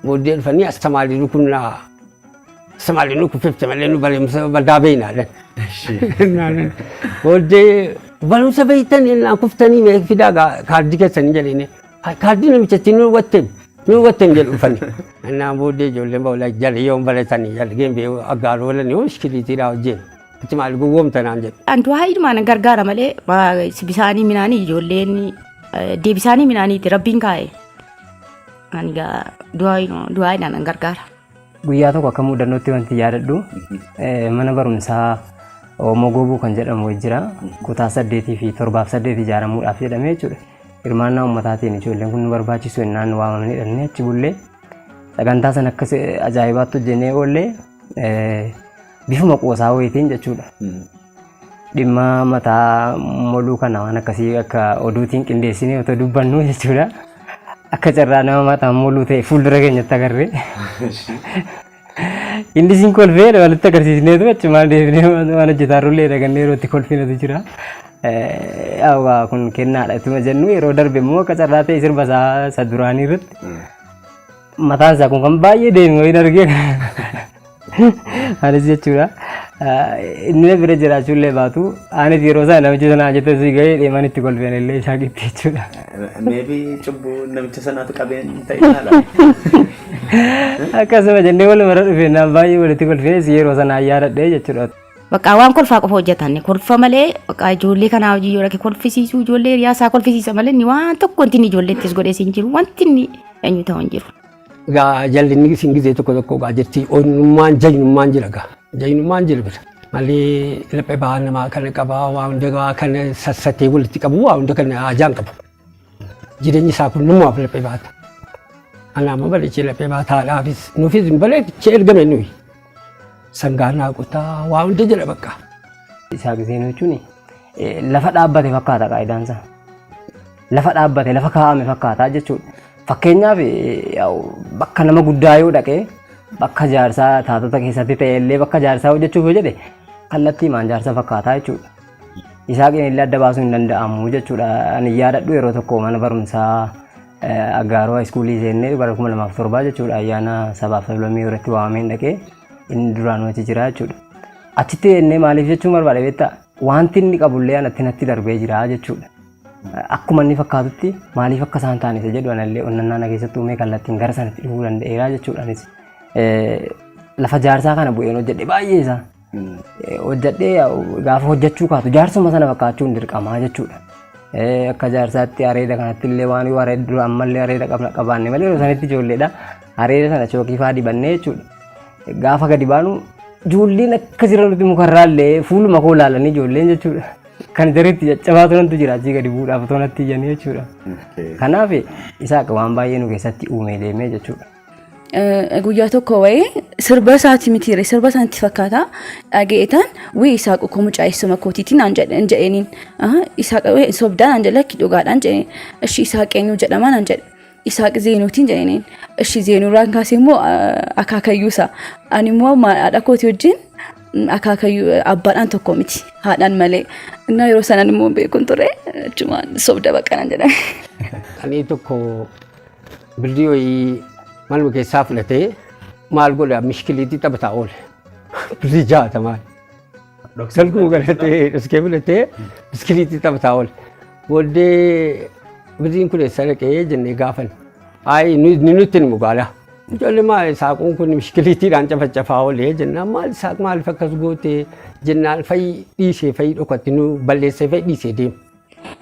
booddee dhufanii astamaaliin kun astamaaliin kun fifte malee nu barumsa badaa beeynaadhan booddee barumsa beeytan innaan kuftanii mee fidaa kaardii keessanii jedhine kaardii namichatti nu hubatteen jedhu dhufanii innaan booddee ijoolleen ba'ulaa jalli yoon baratanii jalli geembee aggaaroo walanii yoo ishkiliitiidhaa wajjin itti maal gowwoomtanaan jedhu. Antu haa ilmaan gargaara malee bisaanii minaanii ijoolleen deebisaanii minaaniiti rabbiin kaa'e. Ani du'aayiidhaan gargaara. Guyyaa tokko akka mudannootti wanti yaadadhu mana barumsaa Oomoo Goobuu kan jedhamu jira. Kutaa 8 fi 7 ijaaramuudhaaf jedhamee jechuudha. Hirmaannaa uummataatiin ijoolleen kun nu barbaachisu innaan waamamanii dhannee achi bullee sagantaa sana akka ajaa'ibaatti hojjennee oollee bifuma qoosaa wayitiin jechuudha. Dhimma mataa moluu kana waan akkasii akka oduutiin qindeessinee otoo dubbannu jechuudha. Akka carraa nama mataa moluu ta'e fuuldura keenyatti agarree. Inni siin kolfee walitti agarsiisneetu achumaan deebinee waan hojjetaarrullee dhagannee yeroo itti kolfinetu jira. Awwaa kun kennaadha ittuma jennu yeroo darbe immoo akka carraa ta'e sirba isaa duraanii irratti mataan isaa kun kan baay'ee deemu wayiin argee anis jechuudha. Inni bira jiraachuullee baatu anis yeroo isaa namicha sanaa jette si gahee deeman itti kolfeen illee isaa gitti jechuudha. Meebii cubbuu namicha sanaatu qabeen ta'e akkasuma jennee waluma dhufeenyaan baay'ee walitti kolfee yeroo sanaa yaadadhee jechuudha. Bakka waan kolfaa qofa hojjetan kolfa malee bakka ijoollee kanaa hojii yoo dhaqe kolfisiisuu ijoollee riyaasaa kolfisiisa malee ni waan tokko wanti ijoolleettis godhee siin jiru wanti inni eenyu ta'u hin jiru. Jalli inni siin gizee tokko gaa jirti onnummaan jajnummaan jira gaa jajnummaan jira bira malee laphee ba'aa namaa kana qabaa waa hunda kana sassatee walitti qabu waa hunda kana ajaan qabu jireenyi isaa kun numumaaf laphee baata. Anaama bareechee laphee baataadhaafis nuufis bareechee ergame nuyi. Sangaanaa qotaa waa hunda jira bakka. Isaa giseen jechuun lafa dhaabbate fakkaata qaayidaan isaa. Lafa dhaabbate lafa kaa'ame fakkaata jechuudha. Fakkeenyaaf bakka nama guddaa yoo dhaqee bakka jaarsaa taatota keessatti ta'e illee bakka jaarsaa hojjechuuf yoo jedhe kallattii maan jaarsa fakkaataa jechuudha. Isaa illee adda baasuu hin danda'amu jechuudha. Ani yaadadhu yeroo tokko mana barumsaa Aggaaroo iskuulii seennee bara 2007 jechuudha ayyaana sabaaf sablammii irratti waamameen dhaqee inni duraan achi jira jechuudha. Achitti ennee maaliif jechuun barbaade beektaa wanti inni qabullee anatti natti darbee jira jechuudha. Akkuma inni fakkaatutti maaliif akka isaan taane isa jedhu anallee onnannaa keessatti uumee kallattiin gara sanatti dhufuu danda'eera jechuudhaanis. Lafa jaarsaa kana bu'een hojjedhe baay'ee isaa. Hojjedhee gaafa hojjechuu kaatu jaarsuma sana fakkaachuun dirqamaa jechuudha. Akka jaarsaatti areeda kanatti illee waan yoo areeda dura ammallee areeda qabaanne malee yeroo sanitti ijoolleedha. Areeda sana chookii fa'aa dibannee jechuudha. Gaafa gadi baanu ijoolleen akka jiran nuti mukarraallee fuuluma koo ilaalanii ijoolleen jechuudha. Kan jaritti caccabaatu nantu jira achii gadi bu'uudhaaf otoo natti iyyanii jechuudha. Kanaaf isaa waan baay'ee nu keessatti uumee deemee jechuudha. Guyyaa tokko wayii sirba isaati mitiire sirba isaatti fakkaata dhageetaan wii isaa qokkoo mucaa'eessuma kootiitiin aan jedhaniin isaa sobdaan aan jedhe dhugaadhaan jedheen ishii isaa qeenyuu jedhamaan aan jedhe isaa zeenuutiin jedhaniin ishii zeenuuraan kaasee immoo akaakayyuusa ani immoo haadha kootii wajjin akaakayyuu abbaadhaan tokko miti haadhaan malee innaa yeroo sanaan immoo beekuun ture achumaan sobda baqqanaan jedhame. Ani tokko bildii wayii maluma keessaa fudhatee maal godha mishkiliitii taphataa oole. Birrii 60 maal. Salguu galatee dhuskee fudhatee mishkiliitii taphataa oole. Booddee birriin kun eessa dhaqee jennee gaafan. Ayi ni nutti himu gaala. Ijoollee maal saaquun kun mishkiliitiidhaan cafacafaa oolee jennaan maal saaq maaliif akkas goote jennaan fayyii dhiisee fayyii dhokatti nu balleessee fayyii dhiisee deemu.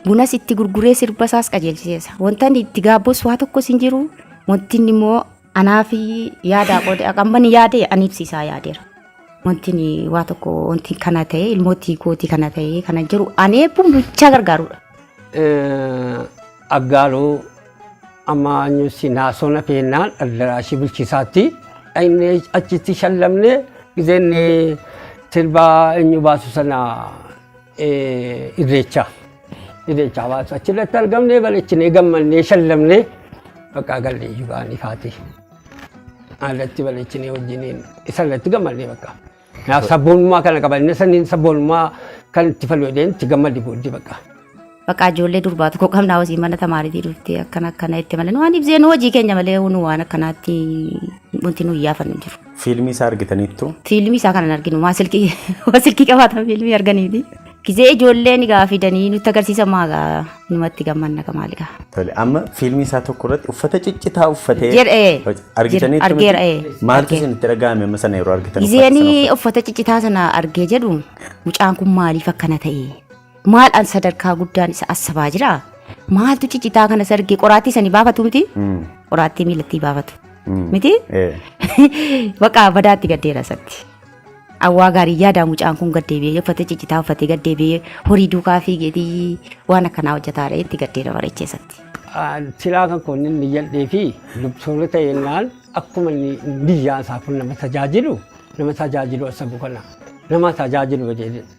Bunas itti gurguree sirba isaas qajeelchiseessa. Wanta itti gaabbos waa tokkos hin jiru. Wanti immoo anaaf yaada qoodee qammani yaade ani ibsisaa yaadeera. Wanti waa tokko wanti kana ta'e ilmootii kootii kana ta'e kana jiru ani eebbuun bichaa gargaarudha. Aggaaroo amma nyusi naasona feennaan addaraashii bulchiisaatti inni achitti shallamne gizeen sirbaa eenyu baasu sana irreechaa baasu achirratti argamne bareechinee gammannee shallamne bakka galee yugaanii faati. Alatti bareechinee wajjiniin isarratti gammannee bakka. Sabboonummaa kana qaban inni saniin sabboonummaa kan itti fayyadeen itti gammadi booddee bakka. Bakka ijoollee durbaa tokko qabnaa hojii mana tamaariitii dhuftee akkana itti malee waan ibseen hojii keenya malee nu waan akkanaatti wanti nu iyyaafan jiru. Fiilmii isaa argitaniittu? Fiilmii isaa kanan arginu waa silkii qabaatan fiilmii arganiiti. Gizee ijoolleen fidanii nutti agarsiisan maagaa numatti gammanna kamaaligaa. Tole amma fiilmii isaa tokko irratti uffata ciccitaa uffatee argitaniittu argeera maaltu isinitti dhaga'ame amma sana yeroo argitan? Gizeen uffata ciccitaa sana argee jedhu mucaan kun maaliif akkana ta'e? Maal sadarkaa guddaan isa asabaa jira? Maaltu ciccitaa kana sargee qoraattii sanii baafatu miti? Qoraattii miilatti baafatu miti? Bakka badaatti gaddeera isatti. Awwaa gaarii yaada mucaan kun gaddeebi'ee uffata ciccitaa uffatee gaddeebi'ee horii duukaa fiigeetii waan akkanaa hojjetaadha itti gaddeera bareecheessatti. Silaa kan kun inni jal'ee fi lubsoonni ta'ennaan akkuma biyyaa isaa kun nama tajaajilu asabu kana nama tajaajilu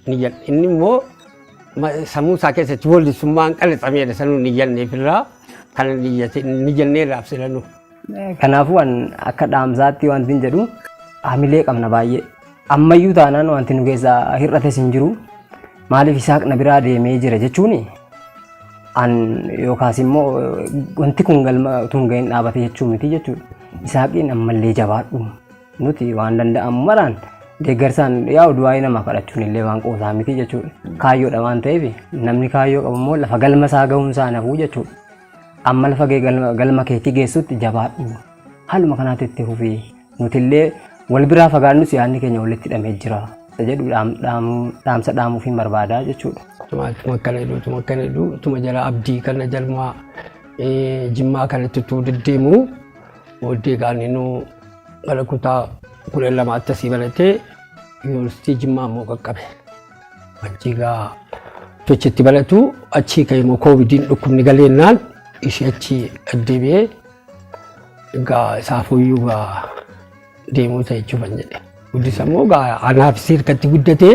ni jal'e inni immoo sammuu isaa keessatti wallisummaan qalixameedha sanuu ni jal'eef irraa kan ni jal'ee raabsilanu. Kanaafuu akka dhaamsaatti wanti hin jedhu haamilee qabna baay'ee. Ammayyuu taanaan wanti nu keessaa hir'ates hin jiru. Maaliif Isaaq na biraa deemee jira jechuun yookaas immoo wanti kun galma utuu hin gahin dhaabate jechuun miti jechuudha. Isaaqiin ammallee jabaadhu nuti waan danda'amu maraan deeggarsaan yaa'u du'aayii namaa kadhachuun illee waan qoosaa miti jechuudha. Kaayyoodha waan ta'eef namni kaayyoo qabu immoo lafa galma isaa gahuun isaa nafuu jechuudha. Amma lafa galma keetti geessutti jabaadhu haaluma kanaatti itti fufii nuti illee wal biraa fagaannus yaadni keenya walitti hidhamee jira jedhu dhaamsa dhaamuuf hin barbaadaa jechuudha. Tuma akkana jedhu tuma jala abdii kana jalmaa jimmaa kanatti utuu deddeemu booddee gaaninu gara kutaa 12 asii baratee yuunivarsiitii jimmaa immoo qaqqabe. Achii gaa tochitti baratu achii ka'eemmoo koovidiin dhukkubni galeennaan ishee achii deddeebi'ee gaa isaafuyyuu gaa deemuu ta'e jechuun jedhe. Guddisa immoo anaaf sirkatti guddatee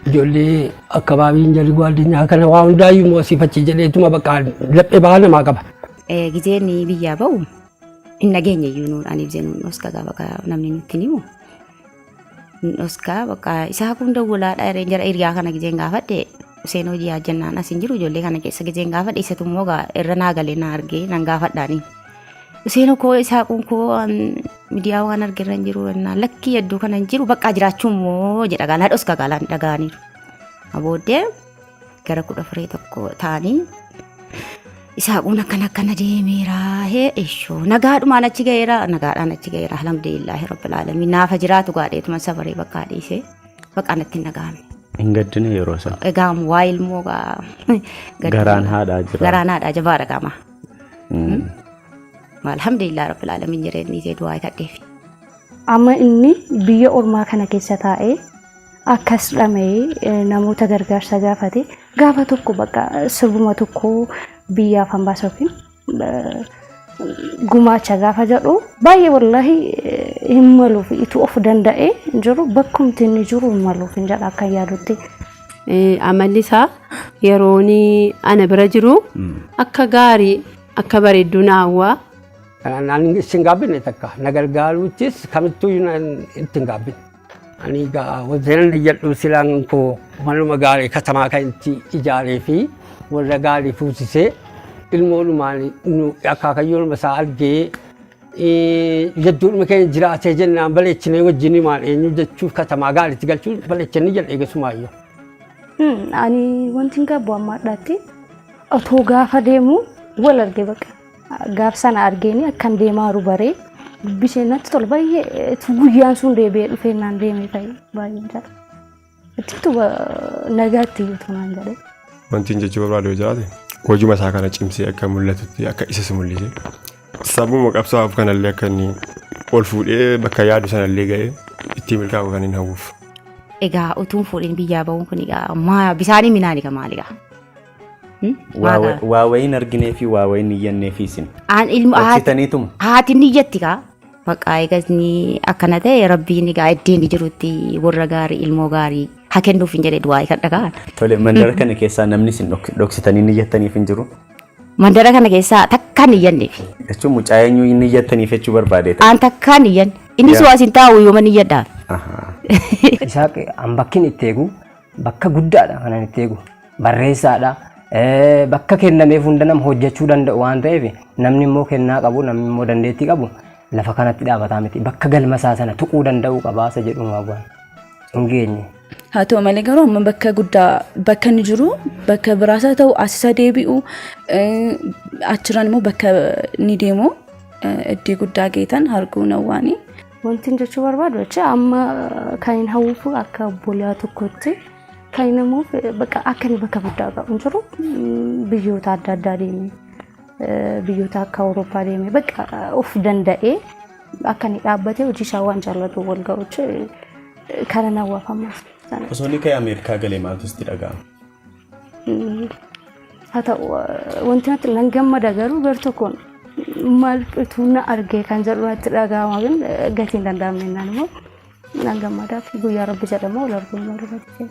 ijoollee akka baabiin jalli addunyaa kana waa hundaayyuu immoo sifachi jedheetuma bakka laphee ba'aa namaa qaba. Gizeen biyyaa ba'u hin nageenye iyyuu nuudhaan ibsee nuun oskaa bakka namni nutti himu. Oskaa bakka isaa kun dawwalaadha jara hiriyaa kana gizeen gaafadhe Useen hojii hojjannaan as hin jiru ijoollee kana keessa gizeen gaafadhe isatu immoo irra naa galee na argee nan gaafadhaanii. Useen koo isaa kun koo miidiyaa waan argeerra hin jiru lakkii hedduu kana hin jiru bakka jiraachuun moo jedha gaalaan oskaa gaalaan dhaga'aniiru. Abooddee gara 11 ta'anii isaa kun akkana deemeera ishoo nagaadhumaan achi ga'eera nagaadhaan achi ga'eera alhamdulillahi rabbil aalamiin naafa jiraatu gaadheetuma sabaree bakka dhiisee bakka natti nagaame. Hin gaddine yeroo sana. Egaa waa ilmoo garaan haadhaa jira. Garaan haadhaa jabaadha qaama. Alhamdulillah rabbil aalamiin jireenyi ishee du'aa kadheefi. Amma inni biyya ormaa kana keessa taa'ee akkas dhamee namoota gargaarsa gaafate gaafa tokko bakka sirbuma tokko biyyaaf hambaasuufiin gumaacha gaafa jedhu baay'ee wallahi hin maluuf itti of danda'ee jiru bakkumti inni jiru hin maluuf hin jedha akka yaadutti. Amalli isaa yeroon ana bira jiru akka gaarii akka bareedduu naawwaa. Ani isin gaabbine takka na gargaaruuttis kamittuu ittiin gaabbine. Ani wantoonni jedhu silaan koo manuma gaarii katamaa kan itti ijaaree fi warra gaarii fuusisee ilmoodhumaan akaakayyoon isaa argee jedduudhuma keenya jiraatee jennaan baleechinee wajjin maal eenyu jechuuf katamaa gaariitti galchuun baleechinni jedhee gasumaayyoo. Ani wanti gabbu ammaadhaatti otoo gaafa deemu wal argee bakka. Gaaf sana argeeni akkan deemaaru baree dubbisee natti tola baay'ee guyyaan sun deebi'ee dhufee naan deemee ta'e baay'ee jala. Ittitu nagaatti iyyuu naan jedhee. Wanti hin jechuu barbaadu jiraate hojii isaa kana cimsee akka mul'atutti akka isa mul'ise. Sabuma qabsaa'aaf kanallee akka inni ol fuudhee bakka yaadu sanallee ga'ee ittiin milkaa'u kan hin hawwuuf. Egaa utuun fuudhin biyyaa ba'uun kun egaa bisaanii minaani ka maaligaa? Waa wayiin arginee fi waa wayiin iyyannee fi isin. Hojjetaniituma. Haati ni jetti kaa. Bakka eegasni akkana ta'e rabbiin egaa iddeen jirutti warra gaarii ilmoo gaarii haa kennuuf hin jedhee du'aa kan dhagaan. Tole mandara kana keessaa namni isin dhoksitanii ni iyyataniif hin jiru. Mandara kana keessaa takkaan iyyanneef. Jechuun mucaa eenyuu ni iyyataniif jechuu barbaade. Aan takkaan iyyan. Inni su'aa isin taa'u yooma ni iyyadhaan. Isaaq ambakkin itti eegu bakka guddaadha kanan itti eegu barreessaadha. Bakka kennameef hunda nama hojjechuu danda'u waan ta'eef namni immoo kennaa qabu namni immoo dandeettii qabu lafa kanatti dhaabataa miti bakka galma isaa sana tuquu danda'u qabaasa jedhu waan hin geenye. Haa ta'u malee garuu amma bakka guddaa bakka inni jiru bakka biraasa ta'u asisa deebi'u achirraan immoo bakka ni deemu iddoo guddaa geetan arguun hawwaanii. Wanti jechuu barbaadu jecha amma kan hin hawwuuf akka obbolaa tokkotti kan namuuf bakka akka ni bakka guddaa qabu jiru biyyoota adda addaa deeme biyyoota akka Awurooppaa deeme bakka of danda'ee akka ni dhaabbatee hojii isaa waan jaallatu wal ga'uuchi kana nawwaafammas. Osoo inni ka'ee Ameerikaa galee maaltu sitti dhaga'ama? Haa ta'u wanti natti nan gammada garuu gartokkoon maal tuuna argee kan jedhu natti dhaga'ama ግን gatiin danda'amne naan immoo nan gammada guyyaa rabbi jedhamu wal arguun maal irratti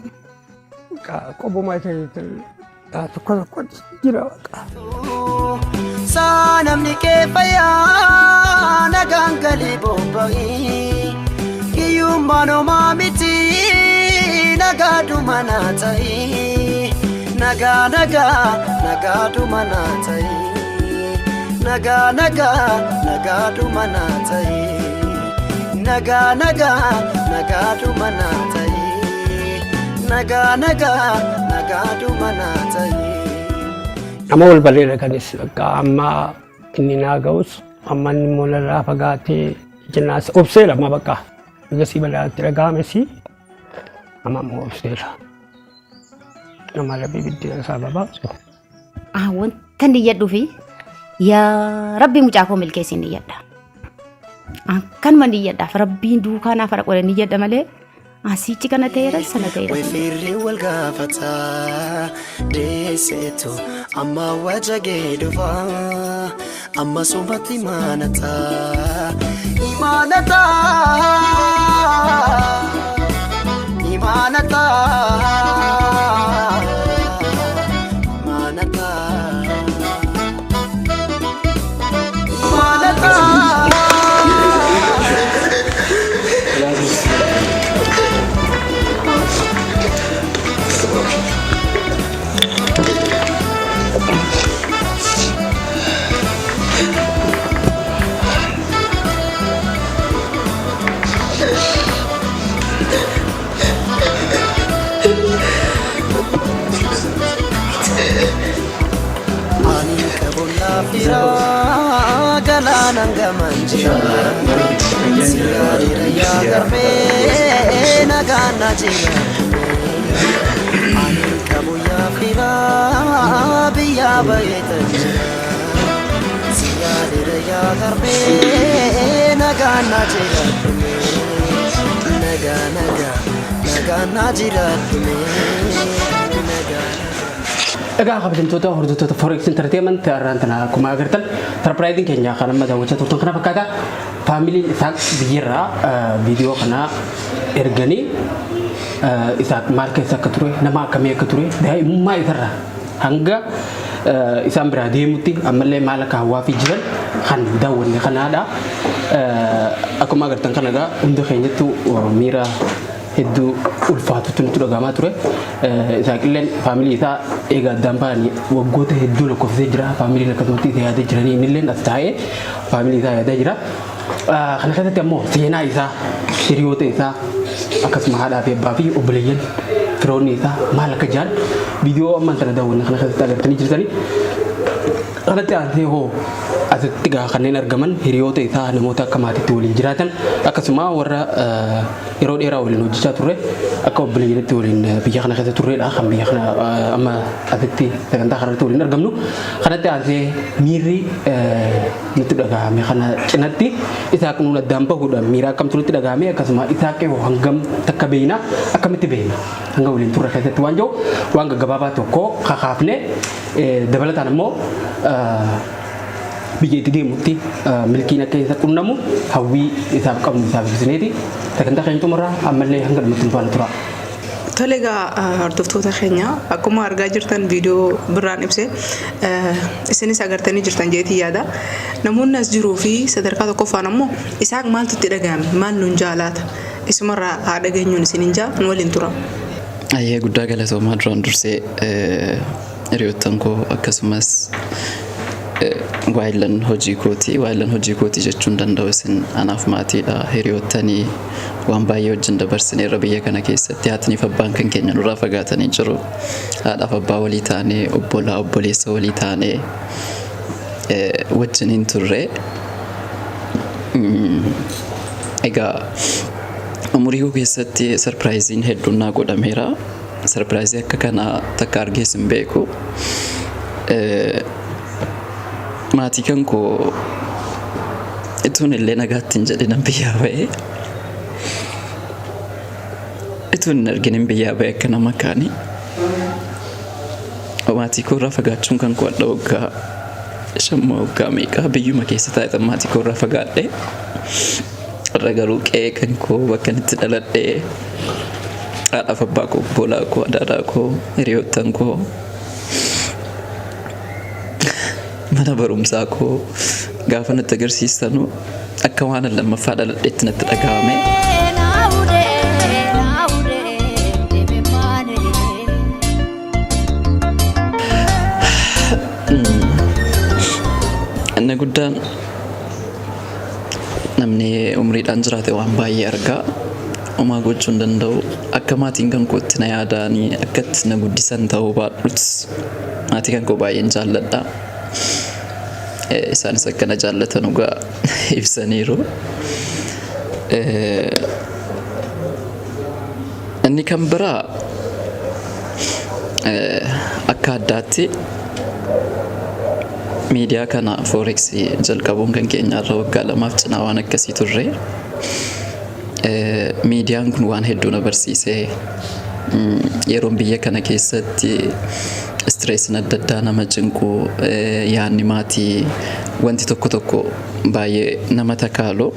qobuma tokko tokko jira Saanamni kee fayyaa nagaan galii bobba'ii hiyyummaan homaa miti nagaadhuma naa ta'ii nagaadhuma naa ta'ii nagaadhuma naa ta'ii nagaadhuma naa ta'ii nagaadhuma naa ta'ii. Amma wal bareeda kanis amma inni naa ga'us amma inni immoo narraa fagaatee jennaas obseera amma bakka egasii balaatti dhaga'amesi amma immoo obseera nama rabbi biddeen isaa babaasu. Wanta inni jedhuu fi yaa rabbi mucaa koo milkeessi inni jedha. Kanuma inni jedhaaf rabbiin duukaanaaf haadha qolee inni jedha malee asichi kana ta'eera sana ta'eera. Wifirri wal gaafata deesseetu amma wajjagee dhufa amma sumatti imaanata imaanata imaanata imaanata imaanata. Fira galanan gamanjira sirira ya garbe nagana jira ani kabu ya fira biya baytanjira sirira ya garbe nagana jira nagana jira Egaa kabajamtoota hordoftoota Forex Entertainment irraantana akkuma agartan sarpiraayiziin keenya kan amma daawwachaa turtan kana fakkaata faamiliin isaa biyyarraa viidiyoo kana erganii isaa maal keessa akka ture nama akkamii akka ture daa'imummaa isarraa hanga isaan biraa deemutti ammallee maal akka hawaa fi jiran kan daawwanne kanaadha. Akkuma agartan kana egaa hundi keenyattu miira hedduu ulfaatutti nutti dhagahamaa ture. Isaaqilleen faamilii isaa egaa addaan ba'anii waggoota hedduu lakkoofsee jira. Faamiliin akkasumatti isa yaadee jiranii innilleen as taa'ee faamilii isaa yaadaa jira. Kana keessatti ammoo seenaa isaa hiriyoota isaa akkasuma haadhaa fi abbaa fi obboleeyyan firoonni isaa maal akka jiran viidiyoo ammaan kana daawwanne kana keessatti agartanii jirtanii. Kanatti aansee hoo asitti gaa kanneen argaman hiriyoota isaa namoota akka maatiitti waliin jiraatan akkasuma warra yeroo dheeraa waliin hojjechaa turre akka obboleeyyanitti waliin biyya kana keessa turreedha kan biyya kana amma asitti sagantaa kanatti waliin argamnu. Kanatti aansee miirri nutti dhagahame kana cinatti isaa kunuun addaan bahuudha miira akkamtu nutti dhagahame akkasuma isaa qe'oo hangam takka beeyna akkamitti beeyna hanga waliin turre keessatti waan jiru waan gaggabaabaa tokko kakaafne dabalataan immoo biyya itti deemutti milkiin akka isa qunnamu hawwii isaaf qabnu isaaf ibsineeti sagantaa keenya xumurraa ammallee hanga dhumatti nu faana tura. Tole egaa hordoftoota keenya akkuma argaa jirtan viidiyoo birraan ibse isinis agartanii jirtan jeetii yaada. Namoonni as jiruu fi sadarkaa tokkoffaan ammoo isaan maaltu itti dhagahame maal nuun jaalaata isumarraa haadha geenyuun isinin jaa nu waliin tura. Ayyee guddaa galatoomaa duraan dursee hiriyoottan koo akkasumas waayillan hojii kootii jechuun danda'u isin anaaf maatiidha. Hiriyoottanii waan baay'ee wajjin dabarsineerra biyya kana keessatti haatiniif abbaan kan keenya nurraa fagaatanii jiru. Haadhaaf abbaa walii taanee obbolaa obboleessa walii taanee wajjin hin turre. Egaa umurii koo keessatti sarpiraayiziin hedduun naa godhameera. Sarpiraayizii akka kanaa takka argees hin beeku. Maatii kan koo ituun illee nagaatti hin jedhinan biyyaa ba'ee ituun hin arginin biyyaa ba'ee akka nama kaanii maatii koo irraa fagaachuun kan koo adda waggaa 5 waggaa meeqaa biyyuma keessa taa'etan maatii koo irraa fagaadhe irra garuu qe'ee kan koo bakka itti dhaladhee haadhaaf abbaa koo obbolaa koo adaadaa koo hiriyoottan koo mana barumsaa koo gaafa natti agarsiistanu akka waan lammaffaa dhaladheetti natti dhagahame. Inni guddaan namni umriidhaan jiraate waan baay'ee argaa homaa gochuu hin danda'u. Akka maatiin kan kootti na yaadanii akkatti na guddisan ta'uu baadhuus maatii kan koo baay'een jaalladha. Isaanis akkana jaallatan dhugaa ibsaniiru. Inni kan biraa akka addaatti miidiyaa kana forex jalqabuun kan keenyarra waggaa 2 cinaa waan akkasii turre. Miidiyaan kun waan hedduu na barsiisee yeroon biyya kana keessatti stress adda addaa nama cinqu yaanni maatii wanti tokko tokko baay'ee nama takaalu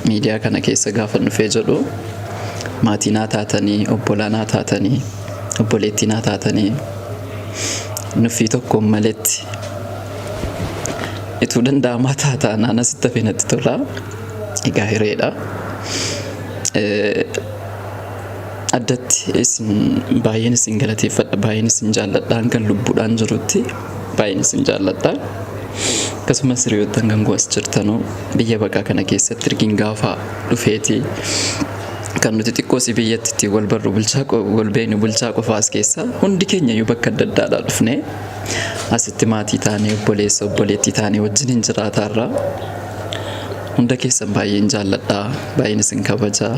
miidiyaa kana keessa gaafa dhufee jedhu maatii naa taatanii obbolaa naa taatanii obboleettii naa taatanii nuffii tokko maletti ituu danda'amaa taataa naan asitti hafee natti tola. Egaa hireedha. Addatti isin baay'een isin galateeffadha, baay'een isin jaalladha, kan lubbuudhaan jirutti baay'een isin jaalladha. Akkasumas hiriyoottan kan as jirtanuu biyya baqaa kana keessatti ergiin gaafa dhufeeti kan nuti xiqqoosi biyyatti wal barru wal beeknu bulchaa qofa as keessa hundi keenya iyyuu bakka adda addaadhaa dhufne asitti maatii taanee obboleessa obboleettii taanee wajjin hin jiraataarra hunda keessan baay'een jaalladha, baay'een isin kabajaa.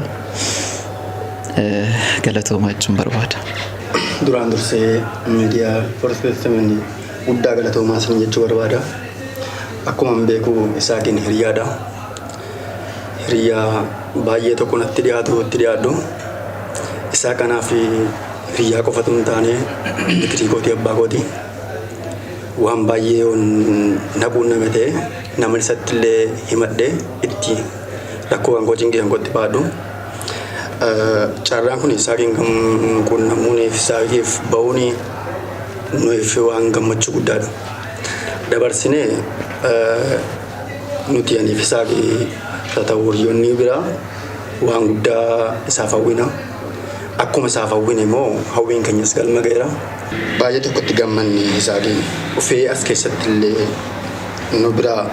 Galatoomaa jechuun barbaada. Duraan dursee miidiyaa Forex guddaa galatoomaa isin jechuu barbaada. Akkuma beeku Isaaqiin hiriyaadha. Hiriyaa baay'ee tokko natti dhiyaadhu. Isaa kanaaf hiriyaa qofatu hin taane biqirii kooti abbaa kooti. Waan baay'ee naquun nama ta'e nama isatti illee himadhee itti rakkoo kan koocingii kan kootti baadhu. Carraan kun Isaaqiin kun namuuniif Isaaqiif ba'uun nuuf waan gammachuu guddaadha. Dabarsinee nuti aniif Isaaqii tatawuryoonni biraa waan guddaa isaaf hawwina. Akkuma isaaf hawwine immoo hawwiin keenyas galma ga'eera. Baay'ee tokkotti gammanni Isaaqiin dhufee as keessatti illee nu biraa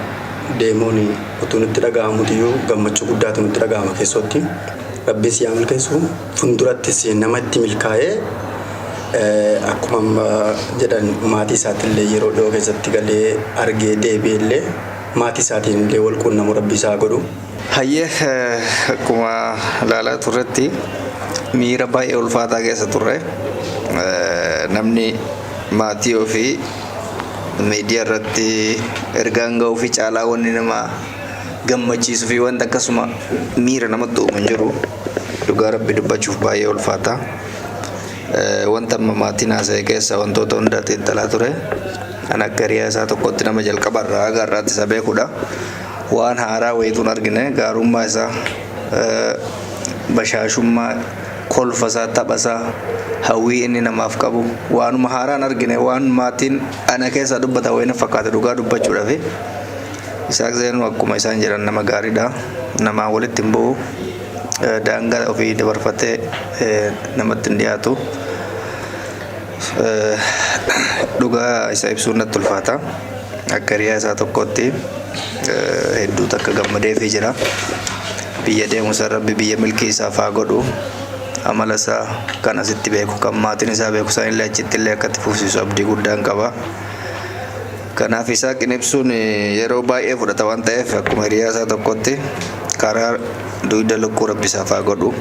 deemuun utuu nutti dhaga'amutiyyuu gammachuu guddaatu nutti dhaga'ama keessatti. Rabbis yaa milkeessu fundurattis namatti milkaa'ee akkuma jedhan maatii isaatillee yeroo dhiyoo keessatti galee argee deebi'ellee maatii isaatiin illee wal quunnamu rabbi isaa godhu. Hayyee akkuma ilaalaa turretti miira baay'ee ulfaataa keessa turre namni maatii ofii miidiyaa irratti ergaan ga'uu fi caalaa wanni nama gammachiisuu fi wanta akkasuma miira namatti uumu hin jiru. Dhugaa rabbi dubbachuuf baay'ee ulfaata. Wanta amma maatiin haasa'e keessa wantoota hunda xiinxalaa ture. Kan akka hiriyaa isaa tokkotti nama jalqabarraa garraatti isa beekudha. Waan haaraa wayituun argine gaarummaa isaa bashaashummaa kolfa isaa tapha isaa hawwii inni namaaf qabu waanuma haaraan argine waan maatiin ana keessa dubbata wayina fakkaata dhugaa dubbachuudhaaf. Isaaq Zeenuu akkuma isaan jedhan nama gaariidha. Namaan walitti hin bu'u. daangaa ofii dabarfatee namatti hin dhiyaatu. Dhugaa isa ibsuun natti ulfaata. Akka hiriyaa isaa tokkotti hedduu takka gammadeefii jira. Biyya deemuusaa Rabbi biyya milkii isaaf haa godhu. Amala isaa kan asitti beeku kan maatiin isaa beeku isaan illee achitti illee akkatti fufsiisu abdii guddaan qaba. Kanaaf Isaaqin ibsuun yeroo baay'ee fudhata waan ta'eef akkuma hiriyaa isaa tokkotti karaa dugda lukkuu Rabbi isaaf haa godhu.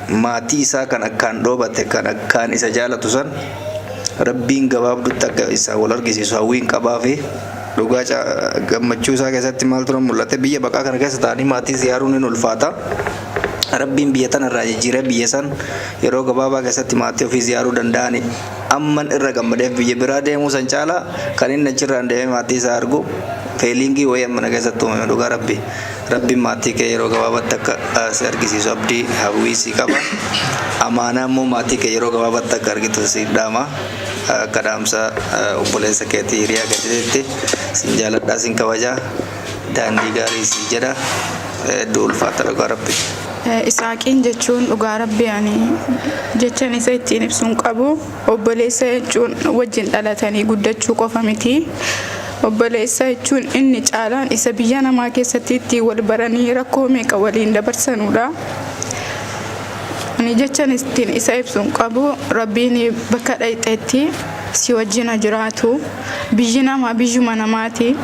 Maatii isaa kan akkaan dhoobate kan akkaan isa jaalatu san Rabbiin gabaabduutti akka isaa wal argisiisu hawwiin qabaa fi dhugaa gammachuu isaa keessatti maaltu mul'ate biyya baqaa kana keessa ta'anii maatii ziyaaruun ni ulfaata. Rabbiin biyya tanarraa jijjiiree biyya san yeroo gabaabaa keessatti maatii ofii ziyaaruu danda'ani amman irra gammadeef biyya biraa deemuu san caala kan inni achirraan deemee maatii isaa argu feelingii wayii ammana keessatti uumame dhugaa Rabbiin maatii kee yeroo gabaabaatti akka si argisiisu abdii hawwii si qaba. Amaanaa immoo maatii kee yeroo gabaabaatti akka argitu si dhaama. Akka dhaamsa obboleessa keetii hiriyaa keetiitti sin jaaladhaa sin kabajaa daandii gaarii si jedha hedduu ulfaata dhugaa Rabbi. Isaaqiin jechuun dhugaa Rabbi ani jechaan isa ittiin ibsuun qabu obboleessa jechuun wajjin dhalatanii guddachuu qofa miti. Obboleessa jechuun inni caalaan isa biyya namaa keessatti ittiin wal baranii rakkoo meeqa waliin dabarsanudha. Ani jechaan ittiin isa ibsuun qabu Rabbiin bakka dhayxeetti si wajjin jiraatu biyyi namaa biyyuma namaati.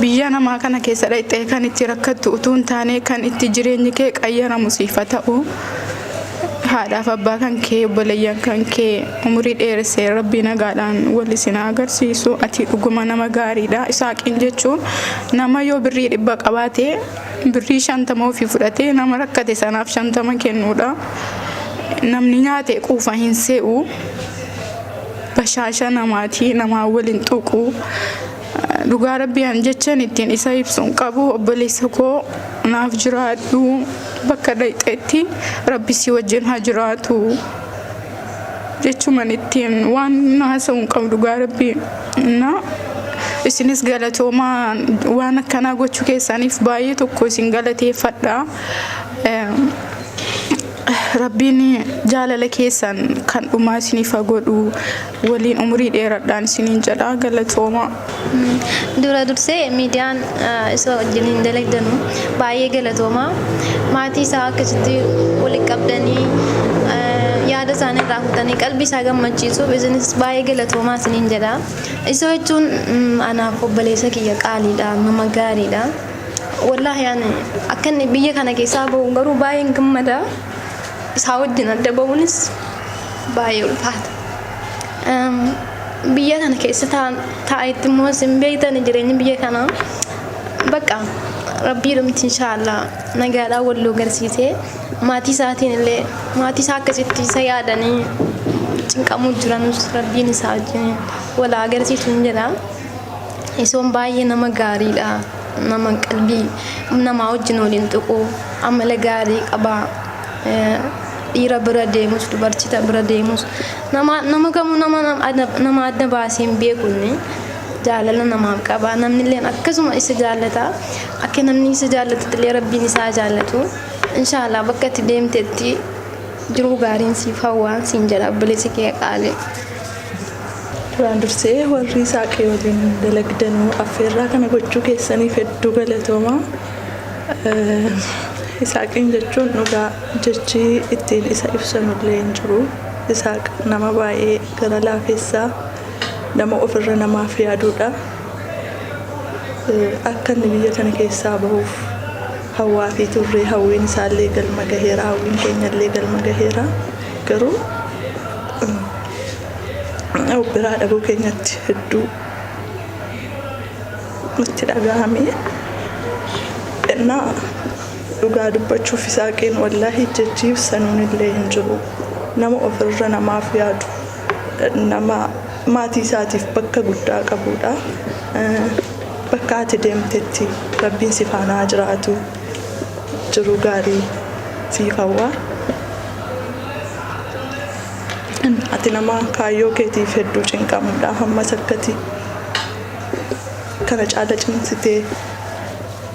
Biyya namaa kana keessa dhayxee kan itti rakkattu utuu hin taane kan itti jireenyi kee qayyaramu siif ta'u. Haadhaaf abbaa kan kee obboleeyyan kan kee umurii dheeressee Rabbi nagaadhaan wal isin agarsiisu ati dhuguma nama gaariidha. Isaaqiin jechuun nama yoo birrii 100 qabaate birrii 50 ofii fudhatee nama rakkate sanaaf 50 kennuudha. Namni nyaate quufa hin se'u bashaasha namaati namaa waliin tuqu. Dhugaa Rabbiin jechaan ittiin isa ibsuun qabu obboleessa koo naaf jiraadhu bakka dhayxeetti Rabbi si wajjin haa jiraatu jechuun ittiin waan haasa'uun qabu dhugaa Rabbiin. Isinis galatoomaa waan akkanaa gochuu keessaniif baay'ee tokko isin galateeffadha. Rabbiin jaalala keessan kan dhumaa isiniif godhu waliin umurii dheeraadhaan isiniin jedha galatooma. Dura dursee miidiyaan isa wajjin hin dalagdanu baay'ee galatooma. Maatii isaa akkasitti walitti qabdanii yaada isaanii irraa fudhatanii qalbii isaa gammachiisuuf isinis baay'ee galatoomaa isiniin jedha. Isa jechuun anaaf obboleessa kiyya qaaliidha nama gaariidha. Wallaahi akka inni biyya kana keessaa bahu garuu baay'een gammada. Isaa wajjin adda bahuunis baay'ee ulfaata. Biyya kana keessa taa'etti immoo isin beektan jireenyi biyya kanaa bakka Rabbii dhumti inshaallah nagaadhaan wal agarsiisee maatii isaatiin illee maatii isaa akkasitti isa yaadanii cinqamuu jiranus Rabbiin isaa wajjin wal agarsiisu hin jedha. Isoon baay'ee nama gaariidha. Nama qalbii namaa wajjin waliin tuqu amala gaarii qaba. Dhiira bira deemus dubartita bira deemus nama kamuu nama adda baasee hin beekne jaalala namaaf qaba. Namni illee akkasuma isa jaallata akka namni isa jaallatu illee Rabbiin isaa jaallatu inshaallah bakka itti deemtetti jiruu gaariin siif hawwaa siin jedha obboleessi kee qaalee. Duraan dursee warri Isaaqii waliin dalagdanuu affeerraa kana gochuu keessaniif hedduu galatooma. Isaaqiin jechuun dhugaa jechi ittiin isa ibsanullee hin jiru. Isaaq nama baay'ee gara laafessaa nama ofirra namaaf yaaduudha. Akka inni biyya kana keessaa bahuuf hawwaa fi turree hawwiin isaallee galma gaheera hawwiin keenyallee galma gaheera garuu biraa dhabuu keenyatti hedduu nutti dhagahame. Dhugaa dubbachuuf Isaaqiin wallaahi jechiif sanuun illee hin jiru. Nama ofirra namaaf yaadu nama maatii isaatiif bakka guddaa qabudha. Bakka ati deemtetti Rabbiin si faana jiraatu jiru gaarii siif hawwa. Ati nama kaayyoo keetiif hedduu cinqamudha. Hammas akkati kana caala cimsitee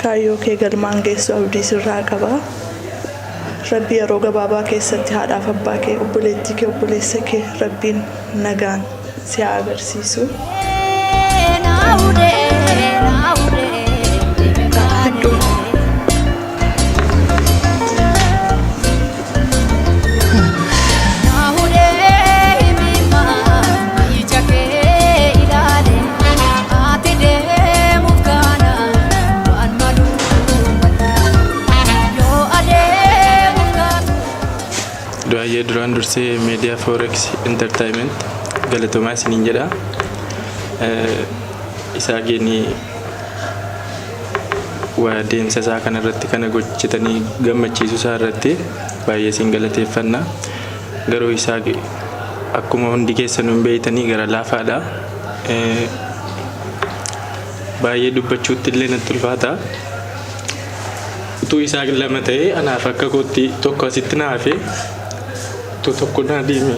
kaayyoo kee galmaan geessu abdii sirraa qaba. Rabbi yeroo gabaabaa keessatti haadhaaf abbaa kee obboleettii kee obboleessa kee rabbiin nagaan si haa agarsiisu. Du'aayee duraan dursee meediyaa Forex Entertainment galatoomaa isiniin jedha. Isaa geenii waa deemsa isaa kanarratti kana gochitanii gammachiisu isaa irratti baay'ee isin galateeffanna. Garuu isaa akkuma hundi keessanuu hin beeytanii gara laafaadha. Baay'ee dubbachuutti illee natti ulfaata. Utuu isaa lama ta'ee anaaf akka kootti tokko asitti naafe tokko naa deeme.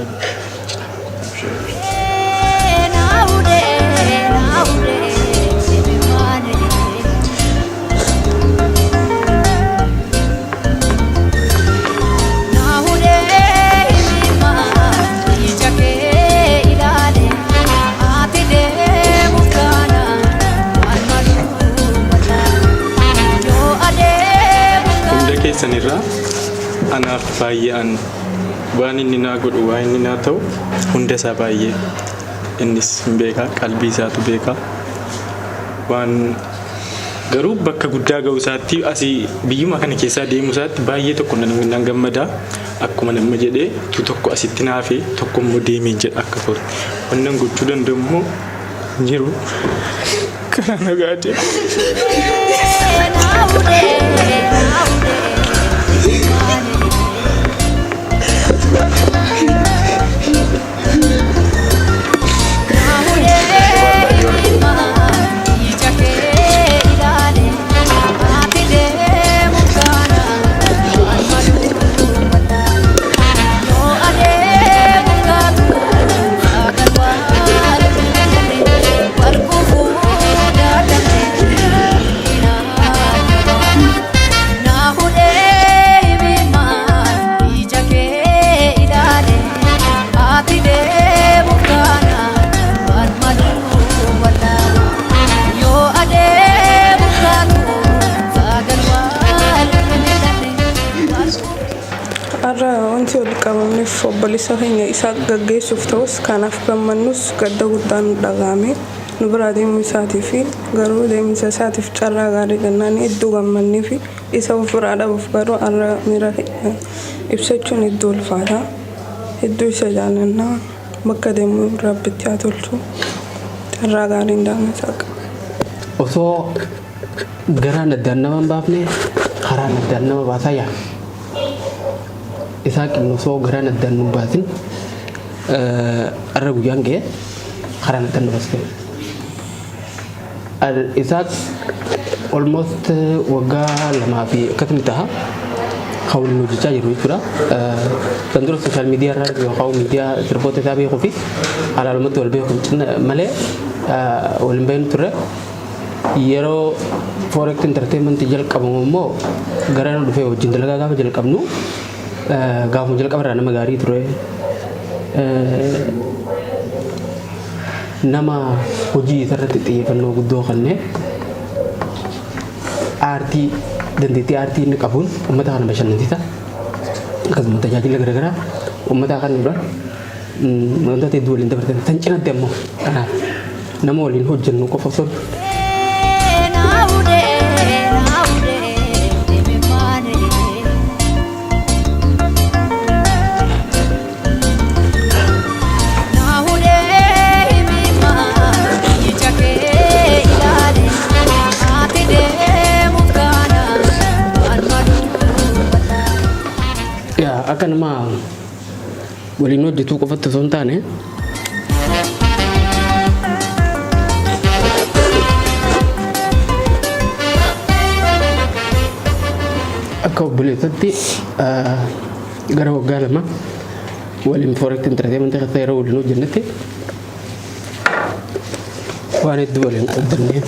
Hunda keessanirraa anaaf baay'een waan inni naa godhu waan inni naa ta'u hunda isaa baay'ee innis hin beeka qalbii isaatu beeka waan garuu bakka guddaa ga'u isaatti asii biyyuma kana keessaa deemu isaatti baay'ee tokko nan gammada akkuma nama jedhee tokko asitti naafee tokko immoo deemee jedha akka ture wannan gochuu danda'u immoo jiru kana nagaa wanti wal qabamneef obboleessa keenya isaa gaggeessuuf ta'us kanaaf gammannus gadda guddaan dhagahame nu biraa deemuu isaatii fi garuu deemsa isaatiif carraa gaarii kennaan hedduu gammannee fi isa of biraa dhabuuf garuu har'a miira ibsachuun hedduu ulfaata hedduu isa jaalannaa bakka deemuu rabbitti haa tolchu carraa gaariin daanuu isaa qaba. Osoo garaan addaan nama hin baafne karaan addaan nama baasaa yaa. Isaa qinnosoo garaan addaan nu baasin arra guyyaan ga'e karaan addaan nu baasee. Isaa almost waggaa lamaa fi akkasuma ta'a hawli nu jechaa jiru jechuudha. Kan dura sooshaal miidiyaa irraa yookaan miidiyaa sirboota isaa beekuu fi alaalumatti wal beeku malee waliin bahin turre yeroo Forex Entertainment jalqabamu immoo garaan dhufee wajjin dalagaa gaafa jalqabnu gaafuma jalqabarraa nama gaarii ture nama hojii isarratti xiyyeeffannoo guddoo kennee aartii dandeettii aartii inni qabuun uummata kana bashannansiisa akkasuma tajaajila garaagaraa uummata kana wantoota hedduu waliin dabarsan san cinatti ammoo nama waliin hojjennu qofa osoo akka nama waliin hojjetuu qofatti osoo hin taane akka obboleessatti gara waggaa lama waliin Forex Entertainment keessa yeroo waliin hojjennetti waan hedduu waliin qoodannee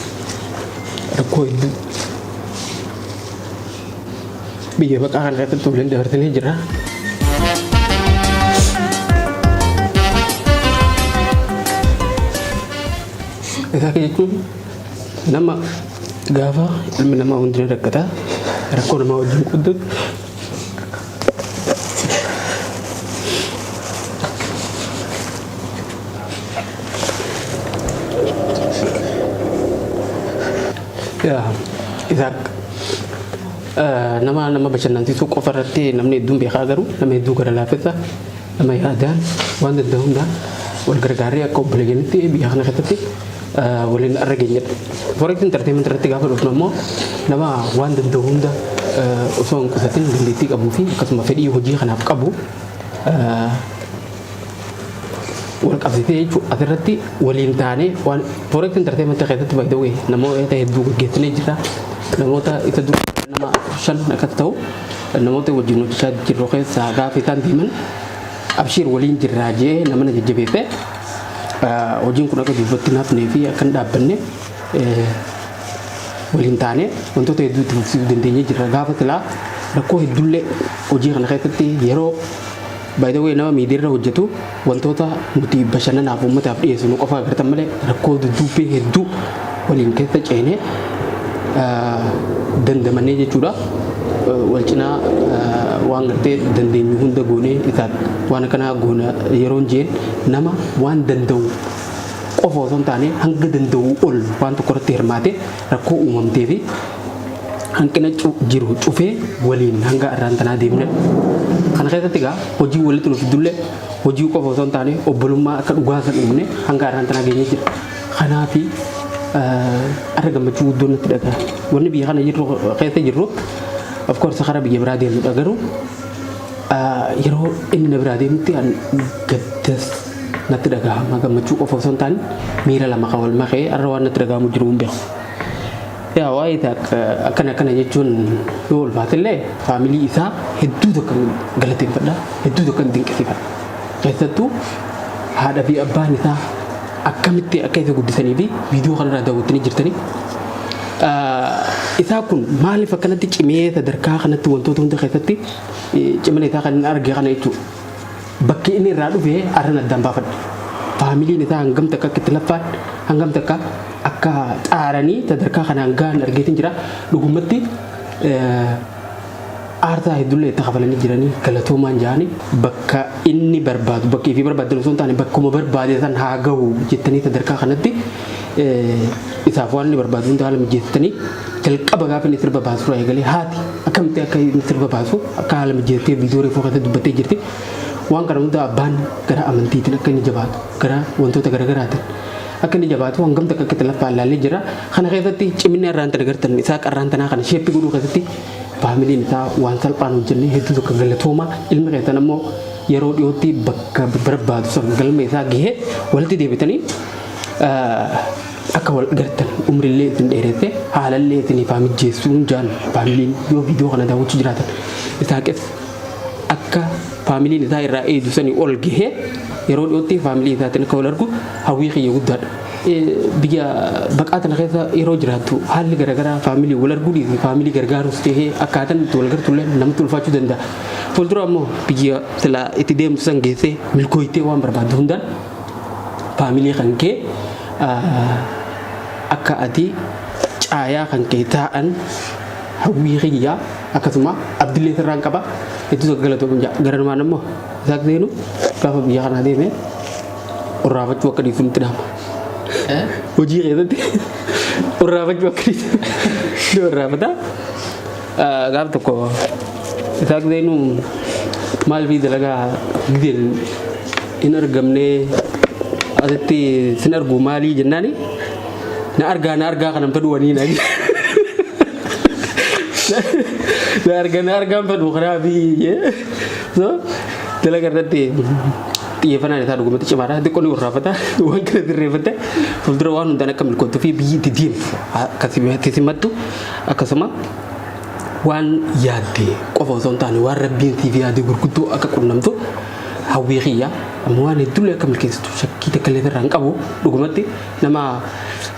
rakkoo hedduu biyya baqaa kana keessatti waliin dabartanii jira. Isaa jechuun nama gaafa ilmi namaa hundi rakkata rakkoo namaa wajjin quddatu Isaac nama bashannansiisuu qofa irratti namni hedduun beekaa garuu nama hedduu gara laafessa nama yaadaan waan danda'u hundaa wal gargaaree akka obboleeyyanitti biyya kana keessatti waliin arra geenyedha. Forex entertainment irratti gaafa dhufnu ammoo nama waan danda'u hunda osoo hin qusatin dandeettii qabuu fi akkasuma fedhii hojii kanaaf qabu wal qabsiisee jechuudha. Asirratti waliin taanee waan forex entertainment keessatti baay'ee namoota hedduu gaggeessinee jira. Namoota isa dura nama 5 akka ta'u namoota wajjin hojjechaa jirru keessaa gaafa isaan deeman abshiir waliin jirraa jee nama na jajjabeesse hojiin kun akka duubatti naafnee fi akka hin dhaabbanne waliin taanee wantoota hedduu itti fufsiisuu dandeenyee jirra. Gaafa silaa rakkoo hedduullee hojii kana keessatti yeroo baay'ee nama miidiyaa hojjetu wantoota nuti bashannanaaf uummataaf dhiyeessinu qofa agartan malee rakkoo dudduubbee hedduu waliin keessa ceenee dandamannee jechuudha. Wal cinaa waan gartee dandeenyu hunda goonee isaan waan akkanaa goona yeroo jeen nama waan danda'u qofa osoo hin taane hanga danda'u ol waan tokko irratti hirmaate rakkoo uumamtee fi hanqina jiru cufee waliin hanga irraan tanaa deemne. Kana keessatti egaa hojii walitti nuuf iddullee hojii qofa osoo hin taane obbolummaa akka dhugaa san uumne hanga irraan tanaa geenyee jira. Kanaafi arra gammachuu guddoo natti dhaga'a. Wanni biyya kana jirru keessa jirru of course karaa biyya biraa deemnudha garuu yeroo inni na biraa deemutti gaddas natti dhaga'ama. Gammachuu qofa osoo hin taane miira lama kan wal makee arra waan natti dhaga'amu jiru hin beeku. Yaa waa'ee akkana jechuun yoo ulfaatillee faamilii isaa hedduu tokko galateeffadha, hedduu tokko dinqisiifadha. Keessattuu haadha fi abbaan isaa akkamitti akka isa guddisanii fi viidiyoo kanarraa daawwattanii jirtanii. Isaa kun maaliif akkanatti cimee sadarkaa kanatti wantoota hunda keessatti cimina isaa kan arge kana jechuudha. Bakki inni irraa dhufee arran addaan baafadha. Faamiliin isaa hangam takka akka itti laffaan hangam takka akka xaaranii sadarkaa kanaan gahan argeetiin jira. Dhugumatti aarsaa hedduullee itti kafalanii jiranii galatoomaan ja'anii bakka inni barbaadu bakka ifii barbaadan osoo hin taane bakkuma barbaade san haa gahu jettanii sadarkaa kanatti isaaf waan inni barbaadu hunda haala mijeessitanii jalqaba gaafa inni sirba baasu irraa eegalee haati akkamitti akka inni sirba baasu akka haala mijeessitee viidiyoo reefuu keessatti dubbattee jirti. Waan kana hunda abbaan gara amantiitiin akka inni jabaatu gara wantoota garaagaraatiin akka inni jabaatu hangam takka akka itti laffaan ilaallee jira. Kana keessatti ciminni irraan tan agartan isaa qarraan tanaa kana sheeppii godhuu keessatti faamiliin isaa waan salphaan hojjennee hedduu tokko galatooma ilmi keessan ammoo yeroo dhiyootti bakka barbaadu san galma isaa gahee walitti deebitanii akka wal gartan umrillee isin dheeresse haalallee isin faamijjeessuun jaan faamiliin yoo viidiyoo kana daawwachuu jiraatan isaa qeessa akka faamiliin isaa irraa eedu sanii ol gahee yeroo dhiyootti faamilii isaatiin akka wal argu hawwii xiyya guddaadha. Biyya baqaa kana keessa yeroo jiraattu haalli garaagaraa faamilii wal arguu dhiisi faamilii gargaarus tahee akkaataan itti wal gartullee namatti ulfaachuu danda'a. Fuuldura ammoo biyya silaa itti deemtu san geessee milkooytee waan barbaaddu hundaan faamilii kan kee akka ati caayaa kan kee taa'an hawwii xiyyaa akkasuma abdillee sirraan qaba hedduu tokko galatoomu garanumaan ammoo isaa seenu gaafa biyya kanaa deemee urraafachuu akka dhiisu nutti dhaama. Hojii keessatti urraafachuu akka dhiisu urraafata. Gaafa tokko isaa seenu maal fi dalagaa gideen hin argamne asitti sin argu maalii jennaani na argaa kanan fedhu wanii nagi. Na argaan fedhu karaa fi so dalagaa irratti xiyyeeffannaan isaa dhugumatti cimaadha. Xiqqoo ni urraafata waan kana sirreeffate fuuldura waan hundaan akka milkoottuu fi biyyi itti deemtu akkasumatti simattu akkasuma waan yaadde qofa osoo hin taane waan rabbiin siif yaade gurguddoo akka qunnamtu hawwii xiyyaa ammoo waan hedduullee akka milkeessitu shakkii takka illee irraa hin qabu dhugumatti nama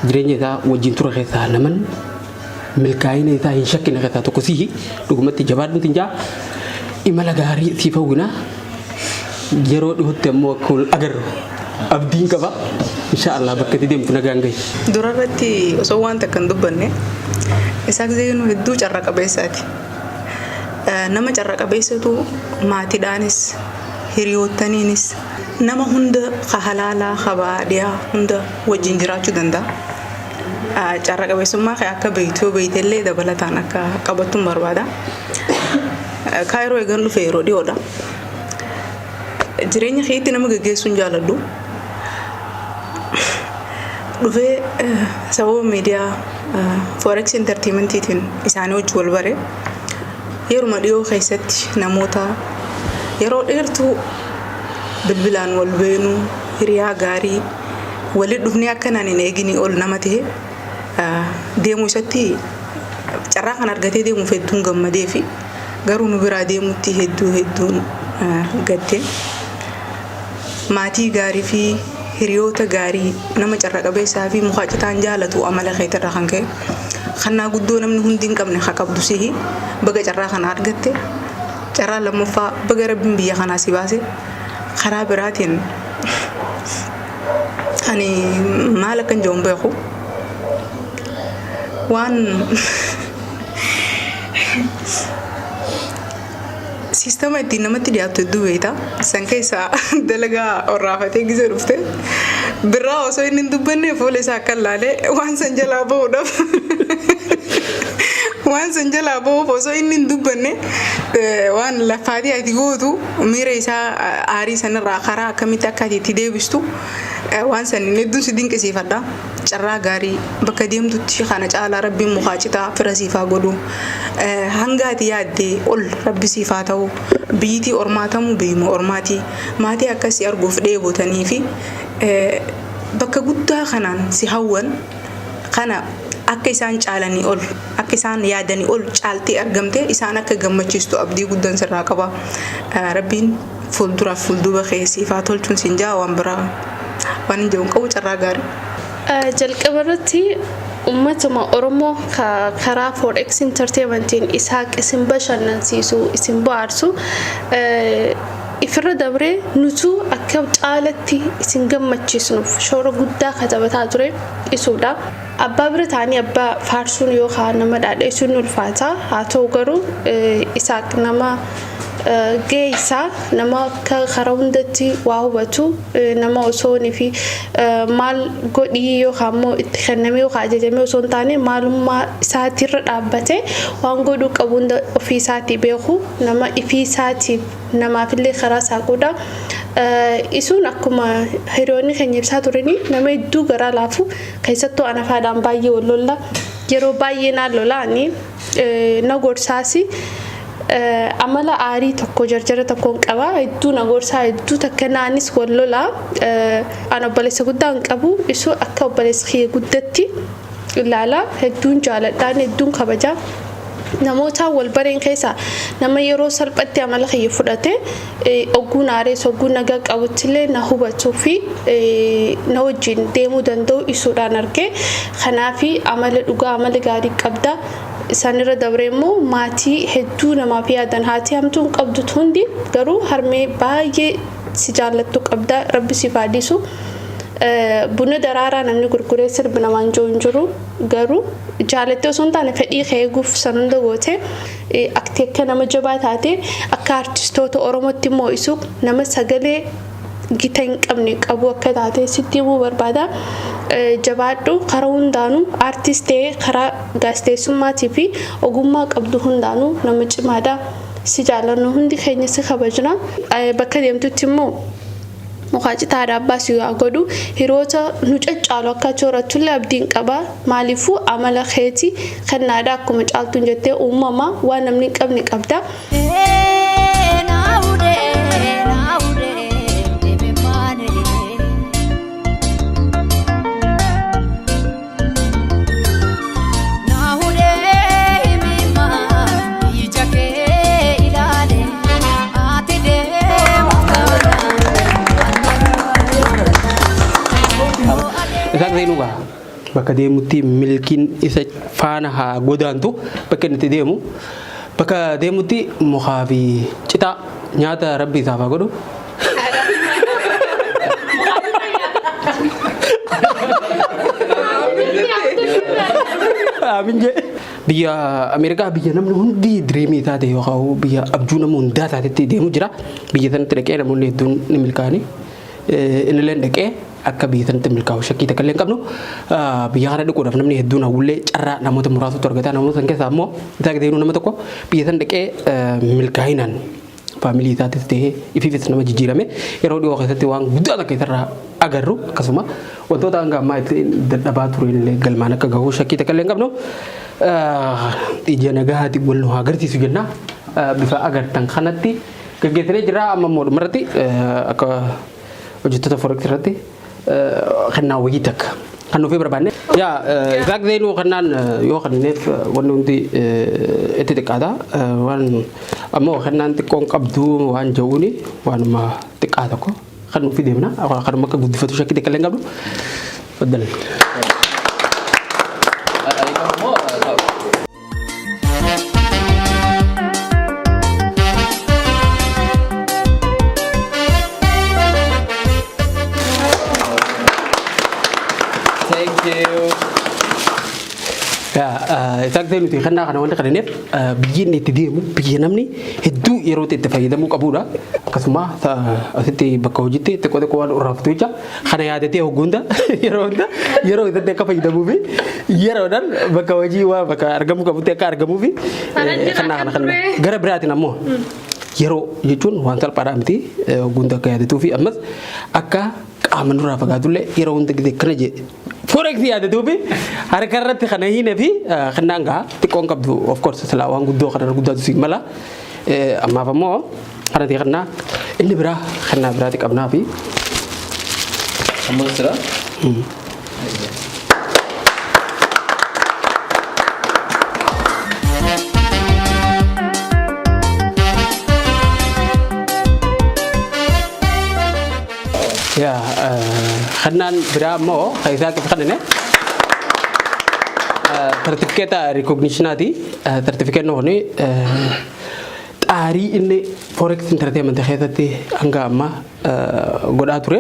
jireenya isaa wajjin ture keessaa naman milkaa'ina isaa hin shakkine keessaa tokko sihi dhugumatti jabaadhuutiin jaa imala gaarii siif hawwina yeroo dhiyootti ammoo akka agarru abdiin qaba inshaallah bakka itti deemtu nagaan gahi. Durarratti osoo waan takka hin dubbanne isaa giseenuu hedduu carraa qabeessaati. Nama carraa qabeessatu maatiidhaanis hiriyoottaniinis nama hunda halaalaa baadiyyaa hunda wajjin jiraachuu danda'a. Carraa qabeessummaa akka beeytuu beeytellee dabalataan akka qabattuun barbaada. Kaayiroo eegan dhufe yeroo dhiyoodha. Jireenya keetti nama gaggeessuun jaaladhu. Dhufee sababa miidiyaa Forex Entertainmentiitiin isaanii wajjin wal bare yeruma dhiyoo keessatti namoota yeroo dheertuu bilbilaan wal beenuu hiriyaa gaarii waliin dhufnee akkanaan hin eeginii ol nama ta'e deemuu isatti carraa kan argatee deemuuf hedduun gammadee fi garuu nu biraa deemutti hedduun gaddee maatii gaarii fi hiriyoota gaarii nama carraa qabeessaa fi muhaacitaan jaalatu amala keetirraa kan ka'e kannaa guddoo namni hundi hin qabne haa qabdu sihi baga carraa kana argatte carraa lammaffaa baga rabbiin biyya kanaa si baase karaa biraatiin ani maal akkan jedhu beeku waan sistema ittiin namatti dhiyaatu hedduu beekta san keessaa dalagaa orraafatee gisee dhufte birraa osoo inni hin dubbanne fuula isaa akka laalee waan san jalaa bahuudhaaf waan san jalaa bahuuf osoo inni hin dubbanne waan lafaatii ati gootu miira isaa aarii sanirraa karaa akkamitti akka ati itti deebistu waan sanniin hedduun si dinqisiifadha. Carraa gaarii bakka deemtutti kana caalaa rabbiin muhaacitaa fira siifaa godhu hanga ati yaaddee ol rabbi siifaa ta'u biyyitii ormaatamuu biyyuma ormaatii maatii akkasii arguuf dheebotanii fi bakka guddaa kanaan si hawwan kana akka isaan caalanii ol akka isaan yaadanii ol caaltee argamte isaan akka gammachiistu abdii guddaan sirraa qaba. Rabbiin fuulduraaf fuulduba keessiifaa tolchuun siin jaa waan biraa waan hin jedhuun qabu carraa gaarii. Jalqaba irratti uummatuma Oromoo karaa Forex Entertainmentiin Isaaq isin bashannansiisu isin bohaarsu ifirra dabree nutu akka caalatti isin gammachiisnuuf shoora guddaa katabataa ture isuudha. Abbaa bira taanii abbaa faarsuun yookaan nama dhaadheessuun ulfaata haa ta'u garuu Isaaq nama geessaa nama akka karaa hundatti waa hubatu nama osoo fi maal godhii yookaan immoo itti kennamee yookaan ajajamee osoo hin taane maalummaa isaatirra dhaabbate waan godhuu qabu hunda ofii isaatii beeku nama ifii isaatiif namaafillee karaa saaqudha. Isuun akkuma hiriyoonni keenya ibsaa turanii nama hedduu garaa laafu keessattuu anafaadhaan baay'ee wal lolla yeroo baay'ee naan lolaanii na gorsaasi. Amala aarii tokko jarjara tokkoon qaba hedduu na gorsaa hedduu takka naanis wal lolaa an obboleessa guddaa hin qabu isu akka obboleessa kiyya guddatti ilaala hedduun jaaladhaan hedduun kabajaa namoota wal bareen keessa nama yeroo salphatti amala kiyya fudhate ogguun aarees ogguun nagaa qabuttillee na hubatuu fi na wajjin deemuu danda'u isuudhaan arge kanaafi amala dhugaa amala gaarii qabda. Sanirra dabree immoo maatii hedduu namaaf yaadan haati hamtuun qabdu hundi garuu harmee baay'ee si jaallattu qabda rabbi si faadisu buna daraaraa namni gurguree sirbi namaan joon jiru garuu jaalattee osoo hin taane fedhii eeguuf san hunda goote aktii akka nama jabaa taate akka artistoota Oromootti immoo isu nama sagalee gita hin qabne qabu akka taate sitti himuu barbaada. Jabaadhu karaa hundaanuu aartistee karaa gaazexeessummaatii fi ogummaa qabdu hundaanuu nama cimaadha. Si jaalannu hundi keenya si kabajna. Bakka deemtutti immoo muhaacitaa abbaas yoo godhu hiriyoota nu caccaalu akka joorattullee abdiin qaba. Maaliifuu amala keetii kennaadha akkuma caaltuun jettee uumama waan namni hin qabne qabda. Isaaq Zeenuugaa bakka deemutti milkiin isa faana haa godaantu bakka inni itti deemu bakka deemutti mukaa fi citaa nyaata rabbi isaaf haa godhu. Aminje biyya Amerikaa biyya namni hundi direemii taate yookaan biyya abjuu nama hundaa taatetti deemu jira. Biyya sanatti dhaqee namoonni hedduun ni milkaa'anii inni illee dhaqee akka biyya sanatti milkaa'u shakkii takka illee hin qabnu. Biyya kana dhaquudhaaf namni hedduun hawwullee carraa namoota muraasatu argata. Namoota san keessaa immoo isaa gadi nama tokko biyya san dhaqee milkaa'inaan faamilii isaatis ta'ee ifiifis nama jijjiirame yeroo dhiyoo keessatti waan guddaa takka isarraa agarru akkasuma wantoota hanga ammaa itti dadhabaa ture illee galmaan akka gahu shakkii takka illee hin qabnu. Ija nagahaati wal nu agarsiisu jenna bifa agartan kanatti gaggeessinee jira amma immoo dhumarratti akka hojjettoota forex irratti kennaa wayii takka kan nuufii barbaanne yaa isaak zeenuu kennaan yoo kenneef wanni hundi itti xiqqaata waan ammoo kennaan xiqqoon qabdu waan ja'uuni waanuma xiqqaa tokko kan nuufii deemna kanuma akka guddifatu shakkii xiqqaa illee hin qabnu baddalan. Isaak zeenuu nuti kennaa kana wanta kenneef biyyi inni itti deemu biyya namni hedduu yeroo itti fayyadamuu qabudha. Akkasuma asitti bakka hojiitti xiqqoo xiqqoo waan urraaftu jecha kana yaadatee hogguunda yeroo isatti akka fayyadamuu fi yeroodhaan bakka hojii waa bakka argamuu qabutti akka argamuu fi kennaa kana kenna. Gara biraatiin ammoo yeroo jechuun waan salphaadhaa miti hogguunda akka yaadatuu fi ammas akka qaama nurraa fagaatullee yeroo hunda gisee kana jedhe. Forex yaadatuu fi harka irratti kana hiinee fi kennaan gaa xiqqoon qabdu of course silaa waan guddoo kana guddaatu si mala ammaaf ammoo kanatti kennaa inni biraa kennaa biraati qabnaa fi ammoo sira ya kennaan biraa ammoo isaa kennine sertifikeeta recognitionaati sertifikeetni kuni xaarii inni forex entertainment keessatti hanga amma godhaa ture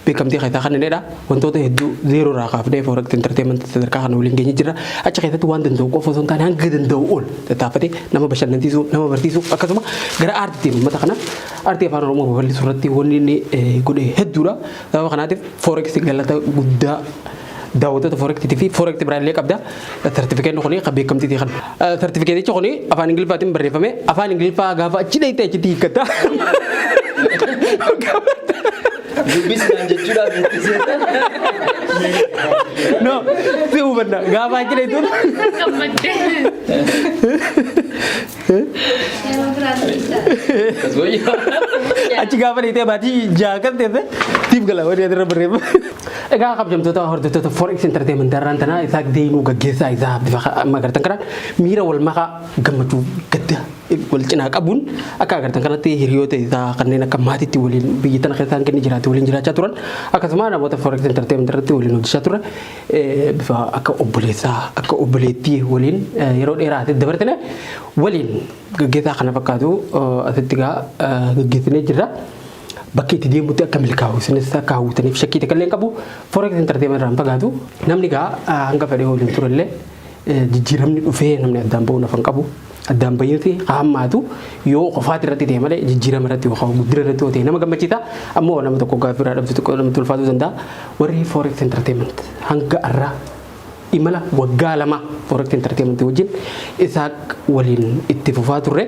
beekamtii keessaa kenninedha wantoota hedduu zeeroo irraa kaafnee forex entertainment sadarkaa kana waliin geenye jirra achi keessatti waan danda'u qofa osoo hin taane hanga danda'u ol tattaafate nama bashannansiisuu nama barsiisuu akkasuma gara aartiitiin uummata kana aartii afaan oromoo babal'isuu irratti wanni inni godhe hedduudha sababa kanaatiif forex galata guddaa daawwattoota forexiitii fi forex biraallee qabda sertifikeetni kuni kan beekamtiitii kan sertifikeetichi kuni afaan ingiliffaatiin barreeffame afaan ingiliffaa gaafa achi dhayitee achitti hiikkatta. Dubbisnaan jechuudhaaf itti seetan. No, si hubanna gaafa achi dhayituun. Achi gaafa dhayitee baatii jaakan teesse tiif gala wanni adirra barreeffame. Egaa kabajamtoota hordoftoota forex entertainment irraan tanaa isaa deemuu gaggeessaa isaa bifa agartan kana miira wal makaa gammachuu gadda wal cinaa qabuun akka agartan kanatti hiriyoota isaa kanneen akka maatiitti waliin biyya tana keessaan kenni jiraate waliin jiraachaa turan akkasuma namoota forex entertainment irratti waliin hojjechaa turan bifa akka obboleessaa akka obboleettii waliin yeroo dheeraatti dabartine waliin gaggeessaa kana fakkaatu asitti gaa gaggeessinee jirra. Bakki itti deemutti akka milkaa'u isinis akka hawwataniif shakkii takka illee hin qabu forex entertainment irraan fagaatu namni gaa hanga fedhee waliin turellee jijjiiramni dhufee namni addaan ba'uu nafa hin qabu addaan ba'iinsi hammaatu yoo qofaati irratti ta'e malee jijjiirama irratti yookaan guddina irratti yoo ta'e nama gammachiisa ammoo nama tokko gaaffii irraa dhabsitu tokko namatti ulfaatuu danda'a warri forex entertainment hanga irraa imala waggaa lama forex entertainment wajjin isaa waliin itti fufaa turre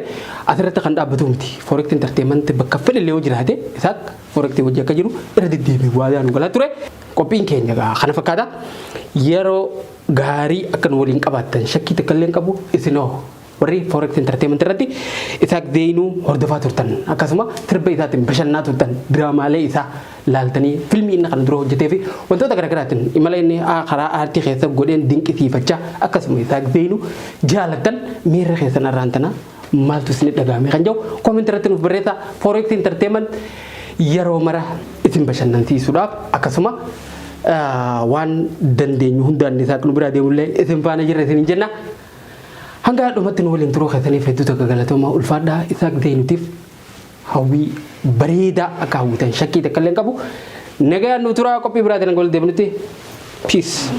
asirratti kan dhaabbatu miti forex entertainment bakka fedhallee yoo jiraate isaa forex wajjin akka jiru irra deddeebi'ee waadaan galaa ture qophiin keenya kana fakkaata yeroo gaarii akkan waliin qabaattan shakkii takka illee hin qabu isinoo warri forex entertainment irratti isaa deeyinuu hordofaa turtan akkasuma sirba isaatiin bashannaa turtan diraamaalee isaa laaltanii fiilmii inni kana dura hojjetee fi wantoota garaagaraatiin imala inni karaa aartii keessa godheen dinqisiifachaa akkasuma isaa deeyinuu jaalattan miirra keessan irraan tana maaltu isin dhagahame kan jedhu koomentii irratti nuuf barreessaa forex entertainment yeroo mara isin bashannansiisuudhaaf akkasuma waan dandeenyu hundaan isaaq nu biraa deemullee isin faana jirra isin jenna. Hanga dhumatti nu waliin turuu keessaniif hedduu tokko galatoomaa ulfaadhaa isaaq zeenutiif hawwii bareedaa akka hawwitan shakkii takka illee qabu. Nagayaan nu turaa qophii biraatiin wal deebinutti. Peace.